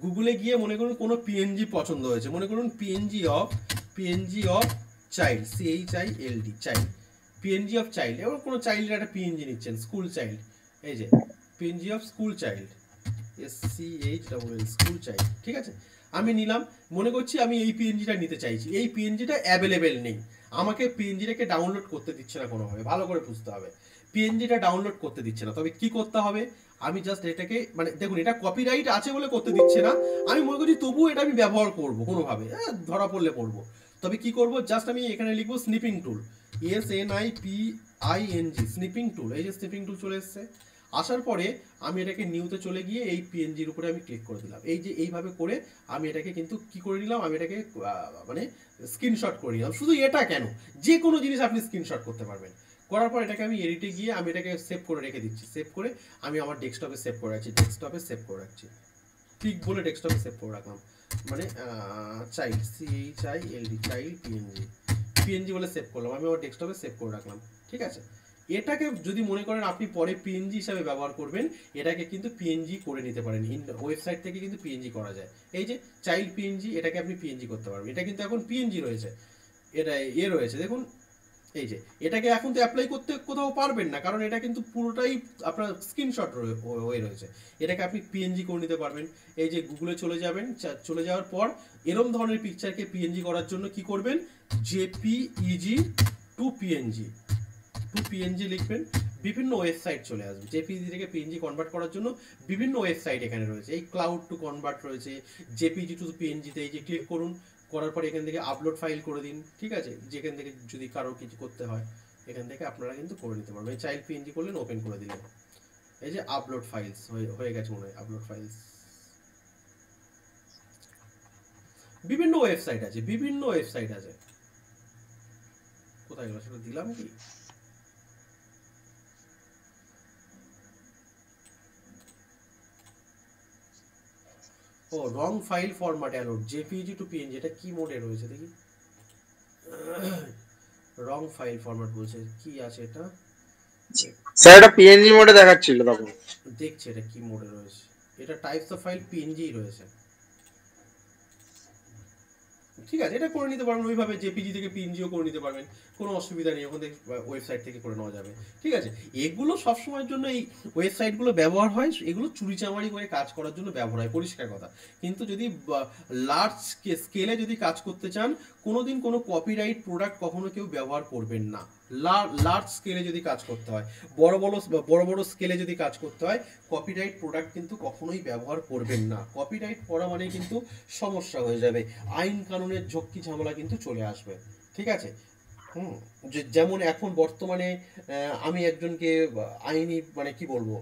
গুগলে গিয়ে মনে করুন কোনো পিএনজি পছন্দ হয়েছে, মনে করুন PNG of child, CHILD, child, PNG of child, এবার কোনো চাইল্ডের একটা পিএনজি নিচ্ছেন, স্কুল চাইল্ড, এই যে PNG of school child, SCHLL, school child, ঠিক আছে, আমি নিলাম। মনে করছি আমি এই পিএনজিটা নিতে চাইছি, এই পিএনজিটা অ্যাভেলেবেল নেই, আমাকে পিএনজিটাকে ডাউনলোড করতে দিচ্ছে না কোনোভাবে, ভালো করে বুঝতে হবে, পিএনজিটা ডাউনলোড করতে দিচ্ছে না। তবে কি করতে হবে, আমি জাস্ট এটাকে মানে দেখুন এটা কপিরাইট আছে বলে করতে দিচ্ছে না, আমি মনে করছি তবুও এটা আমি ব্যবহার করবো কোনোভাবে, ধরা পড়লে পড়বো। তবে কি করব, জাস্ট আমি এখানে লিখবো স্নিপিং টুল, SNIPING, স্নিপিং টুল, এই যে স্নিপিং টুল চলে এসছে। আসার পরে আমি এটাকে নিউতে চলে গিয়ে এই পিএনজির উপরে আমি ক্লিক করে দিলাম, এই যে এইভাবে করে আমি এটাকে কিন্তু কি করে নিলাম, আমি এটাকে মানে স্ক্রিনশট করে নিলাম। শুধু এটা কেন, যে কোনো জিনিস আপনি স্ক্রিনশট করতে পারবেন। করার পর এটাকে আমি এডিটে গিয়ে আমি এটাকে সেভ করে রেখে দিচ্ছি, সেভ করে আমি আমার ডেস্কটপে সেভ করে রাখছি, ঠিক বলে ডেস্কটপে সেভ করে রাখলাম, মানে চাইল্ড, CHILD, চাইল্ড পিএনজি বলে সেভ করলাম, আমি আমার ডেস্কটপে সেভ করে রাখলাম। ঠিক আছে, এটাকে যদি মনে করেন আপনি পরে পিএনজি হিসাবে ব্যবহার করবেন, এটাকে কিন্তু পিএনজি করে নিতে পারেন, ওয়েবসাইট থেকে কিন্তু পিএনজি করা যায়। এই যে চাইল্ড পিএনজি, এটাকে আপনি পিএনজি করতে পারবেন, এটা কিন্তু এখন পিএনজি রয়েছে, এটা রয়েছে দেখুন। এই যে এটাকে এখন তো অ্যাপ্লাই করতে কোথাও পারবেন না, কারণ এটা কিন্তু পুরোটাই আপনার স্ক্রিনশট হয়ে রয়েছে, এটাকে আপনি পিএনজি করে নিতে পারবেন। এই যে গুগলে চলে যাবেন, চলে যাওয়ার পর এরকম ধরনের পিকচারকে পিএনজি করার জন্য কি করবেন, JPEG টু পিএনজি লিখবেন, বিভিন্ন ওয়েবসাইট চলে আসবে। JPEG থেকে পিএনজি কনভার্ট করার জন্য বিভিন্ন ওয়েবসাইট এখানে রয়েছে, এই ক্লাউড টু কনভার্ট রয়েছে, JPEG টু পিএনজিতে এই যে ক্লিক করুন, করার পর এখান থেকে আপলোড ফাইল করে দিন। ঠিক আছে, যেখান থেকে যদি কারো কিছু করতে হয় এখান থেকে আপনারা কিন্তু করে নিতে পারবেন। চাইল্ড পিএনজি করলেন, ওপেন করে দিলেন, এই যে আপলোড ফাইলস হয়ে গেছে মনে হয়, আপলোড ফাইলস। বিভিন্ন ওয়েবসাইট আছে, কোথায় গেল সেটা দিলাম কি, ও wrong file format allowed, JPEG to PNG, এটা কি মোডে রয়েছে দেখি, রং ফাইল ফরম্যাট বলছে, কি আছে এটা, স্যার এটা পিএনজি মোডে দেখাচ্ছিল তখন, দেখছি এটা কি মোডে রয়েছে, এটা টাইপস অফ ফাইল PNG রয়েছে। ঠিক আছে, এটা করে নিতে পারবেন ওইভাবে, JPG থেকে PNGও করে নিতে পারবেন, কোনো অসুবিধা নেই, ওখান থেকে ওয়েবসাইট থেকে করে নেওয়া যাবে। ঠিক আছে, এগুলো সবসময়ের জন্য এই ওয়েবসাইটগুলো ব্যবহার হয়, এগুলো চুরিচামারি করে কাজ করার জন্য ব্যবহার হয়, পরিষ্কার কথা। কিন্তু যদি লার্জ স্কেলে যদি কাজ করতে চান, কোনোদিন কোনো কপিরাইট প্রোডাক্ট কখনো কেউ ব্যবহার করবেন না। লার্জ স্কেলে যদি কাজ করতে হয়, বড় বড় স্কেলে যদি কাজ করতে হয়, কপিরাইট প্রোডাক্ট কিন্তু কখনোই ব্যবহার করবেন না। কপিরাইট করা মানে কিন্তু সমস্যা হয়ে যাবে, আইন কানুনের ঝক্কি ঝামেলা কিন্তু চলে আসবে। ঠিক আছে, যেমন এখন বর্তমানে আমি একজনকে আইনি মানে কি বলবো,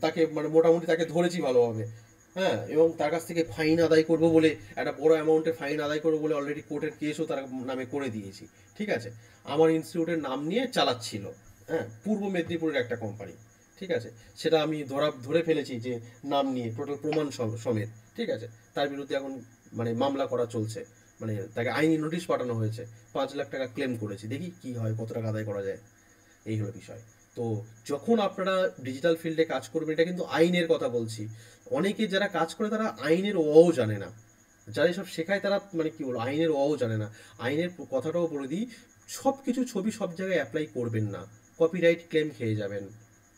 তাকে মানে মোটামুটি তাকে ধরেছি ভালোভাবে, হ্যাঁ, এবং তার কাছ থেকে ফাইন আদায় করবো বলে, একটা বড় অ্যামাউন্টের ফাইন আদায় করবো বলে অলরেডি কোর্টের কেসও তার নামে করে দিয়েছি। ঠিক আছে, আমার ইনস্টিটিউটের নাম নিয়ে চালাচ্ছিল। হ্যাঁ, পূর্ব মেদিনীপুরের একটা কোম্পানি। ঠিক আছে, সেটা আমি ধরে ফেলেছি যে নাম নিয়ে টোটাল প্রমাণ সমেত। ঠিক আছে, তার বিরুদ্ধে এখন মানে মামলা করা চলছে, মানে তাকে আইনি নোটিশ পাঠানো হয়েছে, 5 লাখ টাকা ক্লেম করেছি, দেখি কি হয়, কত টাকা আদায় করা যায়, এই হলো বিষয়। তো যখন আপনারা ডিজিটাল ফিল্ডে কাজ করবেন, এটা কিন্তু আইনের কথা বলছি, অনেকে যারা কাজ করে তারা আইনের অও জানে না, যারা এসব শেখায় তারা মানে কি বলবো আইনের অও জানে না। আইনের কথাটাও বলে দিই, সব কিছু ছবি সব জায়গায় অ্যাপ্লাই করবেন না, কপিরাইট ক্লেম খেয়ে যাবেন।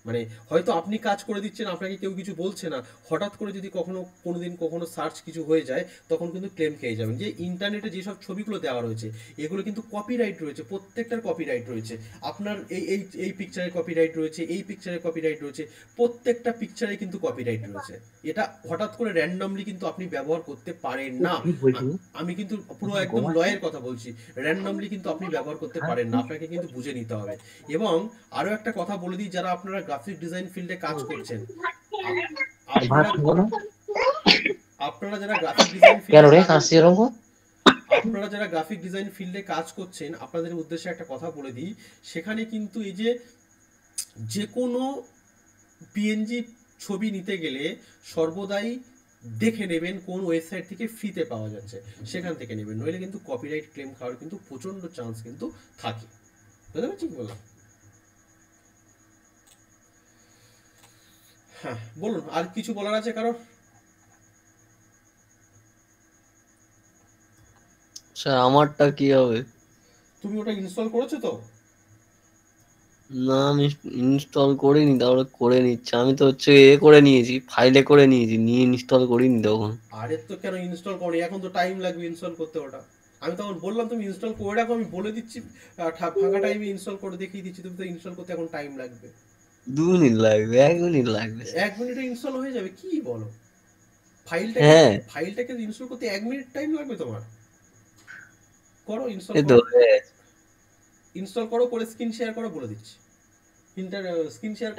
মানে হয়তো আপনি কাজ করে দিচ্ছেন, আপনাকে কেউ কিছু বলছে না, হঠাৎ করে যদি কখনো সার্চ কিছু হয়ে যায়, তখন কিন্তু ক্লেম খেয়ে যাবেন। যে ইন্টারনেটে যেসব ছবিগুলো দেওয়া রয়েছে এগুলো কিন্তু কপিরাইট রয়েছে, প্রত্যেকটার কপিরাইট রয়েছে। আপনার এই পিকচারের কপিরাইট রয়েছে, এই পিকচারের কপিরাইট রয়েছে, প্রত্যেকটা পিকচারে কিন্তু কপিরাইট রয়েছে। এটা হঠাৎ করে র্যান্ডমলি কিন্তু আপনি ব্যবহার করতে পারেন না। আমি কিন্তু পুরো একদম লয়ের কথা বলছি, র্যান্ডমলি কিন্তু আপনি ব্যবহার করতে পারেন না, আপনাকে কিন্তু বুঝে নিতে হবে। এবং আরো একটা কথা বলে দিই, যারা আপনারা গ্রাফিক ডিজাইন ফিল্ডে কাজ করছেন, আপনারা যারা গ্রাফিক ডিজাইন ফিল্ডে কাজ করছেন, আপনাদের উদ্দেশ্যে একটা কথা বলে দিই, সেখানে কিন্তু এই যে কোনো পিএনজি ছবি নিতে গেলে সর্বদাই দেখে নেবেন কোন ওয়েবসাইট থেকে ফ্রিতে পাওয়া যাচ্ছে, সেখান থেকে নেবেন, নইলে কিন্তু কপিরাইট ক্লেম খাওয়ার কিন্তু প্রচন্ড চান্স কিন্তু থাকে। বুঝতে পারছি কি বললাম? হ্যাঁ, বলুন, আর কিছু বলার আছে কারোর? স্যার আমারটা কি হবে? তুমি ওটা ইনস্টল করেছো তো? না, আমি ইনস্টল করিনি, তাহলে করে নিচ্ছি। আমি তো হচ্ছে করে নিয়েছি, ফাইলে করে নিয়েছি, নিয়ে ইনস্টল করিনি তখন। আরে তো কেন ইনস্টল করনি? এখন তো টাইম লাগবে ইনস্টল করতে ওটা। আমি তখন বললাম তুমি ইনস্টল করে রাখো, আমি বলে দিচ্ছি ফাঁকা টাইমে ইনস্টল করে দেখিয়ে দিচ্ছি, তুমি তো ইনস্টল করতে এখন টাইম লাগবে। 2 মিনিট লাগবে, 1 মিনিট লাগবে। 1 মিনিটে ইনস্টল হয়ে যাবে? কি বলো? ফাইলটাকে ইনস্টল করতে 1 মিনিট টাইম লাগবে তোমার? করো, ইনস্টল করো, করে স্ক্রিন শেয়ার করো, বলে দিচ্ছি। স্ক্রিন শেয়ার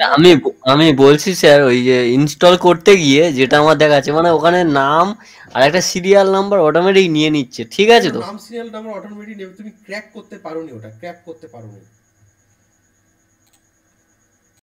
আমি বলছি স্যার, ওই যে ইনস্টল করতে গিয়ে যেটা আমার দেখাচ্ছে, মানে ওখানে নাম আর একটা সিরিয়াল নাম্বার অটোমেটিক নিয়ে নিচ্ছে, ঠিক আছে তো? নাম সিরিয়াল নাম্বার অটোমেটিক নেবে, তুমি ক্র্যাক করতে পারোনি, ওটা ক্র্যাক করতে পারোনি।